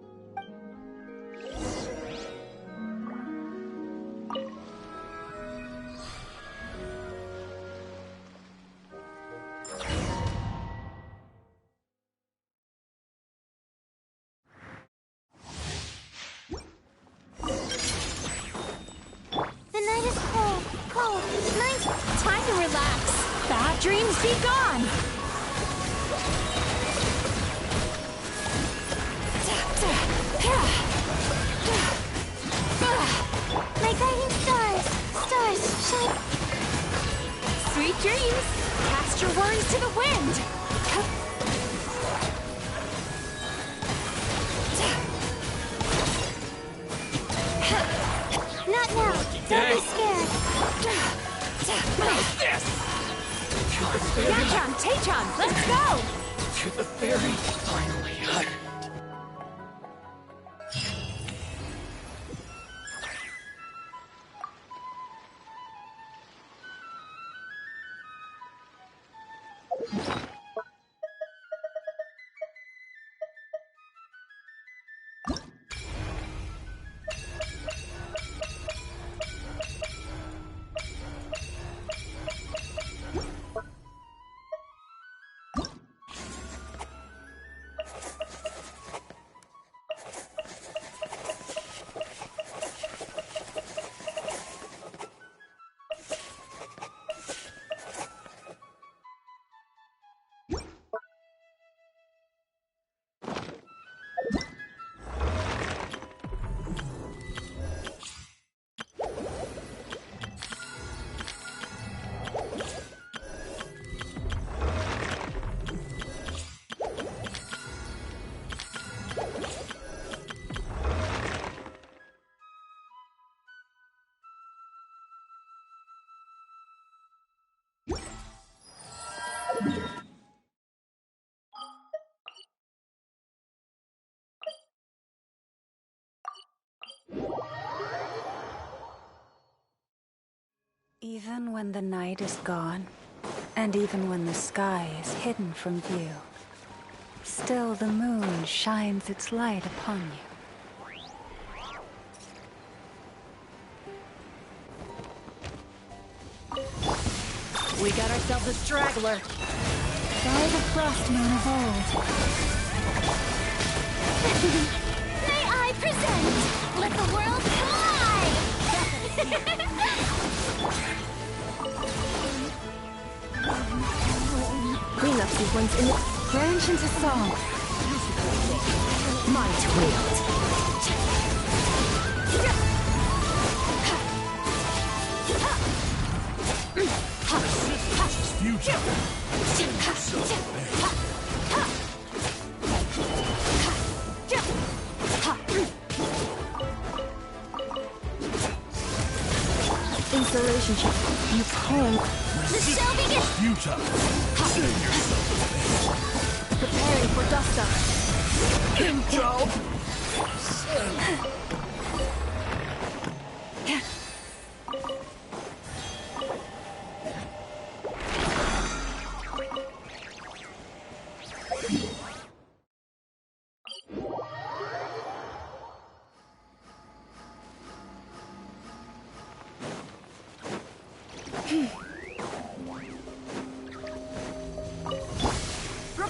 Dreams be gone! My guiding stars! Stars, shine! Sweet dreams! Cast your worries to the wind! Not now! Don't be scared! How's this? Gatron, Tatron, let's go! To the ferry, finally. Even when the night is gone, and even when the sky is hidden from view, still the moon shines its light upon you. We got ourselves a straggler. By the frost moon of old. May I present? Let the world fly! Cleanup sequence in the... Genshin to song. Might wield. Future. Installation check. You can. The show begins! Future. Save yourself. Preparing for dust up. Intro.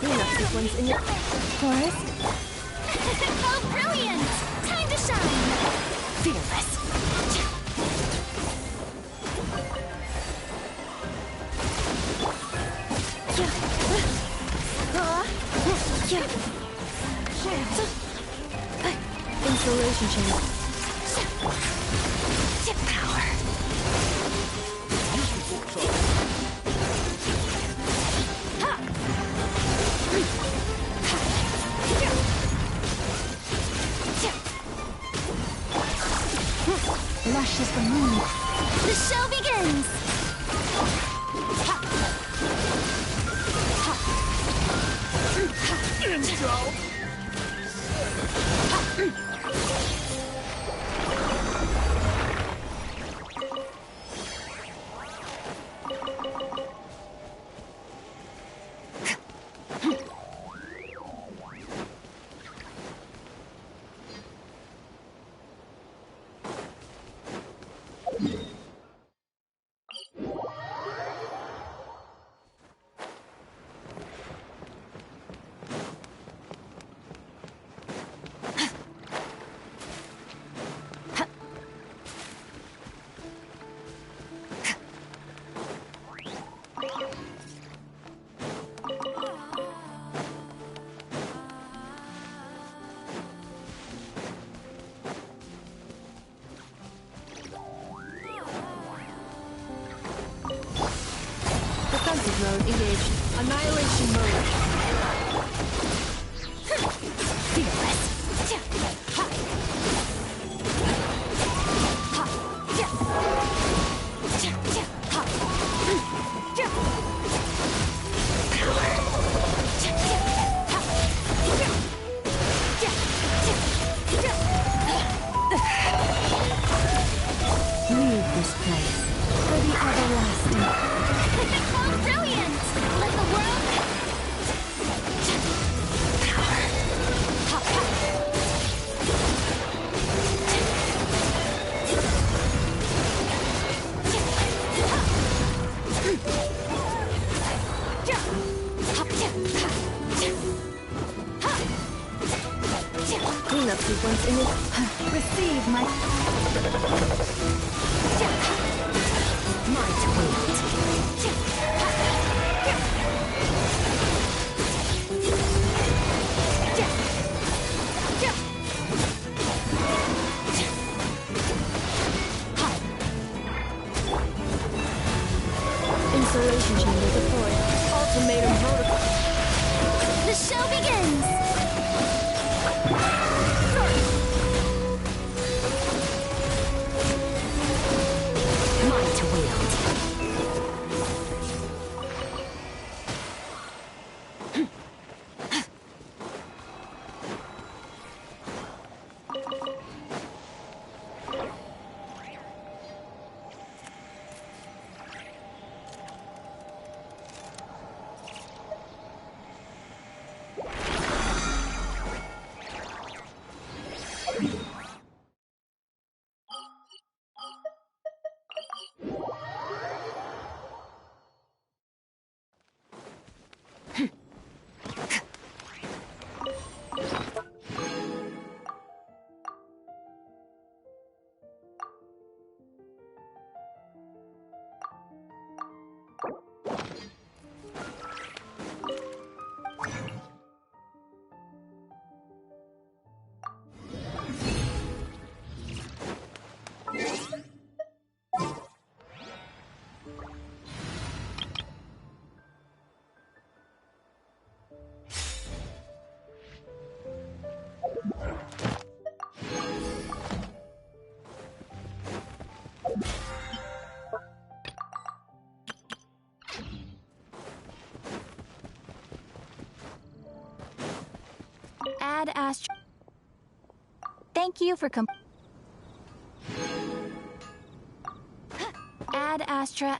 Cleanup sequence in your... Forest? Oh, brilliant! Time to shine! Fearless. Installation chamber. Power. Lush as the moon. The show begins! Defensive mode engaged. Annihilation mode. Fearless. Leave this place for the everlasting. Oh, brilliant! Let the world... Cleanup sequence in it. Receive my... Might wait. Installation chamber deployed. Ultimatum protocol. The show begins! Might wield. Ad Astra. Thank you for Ad Astra.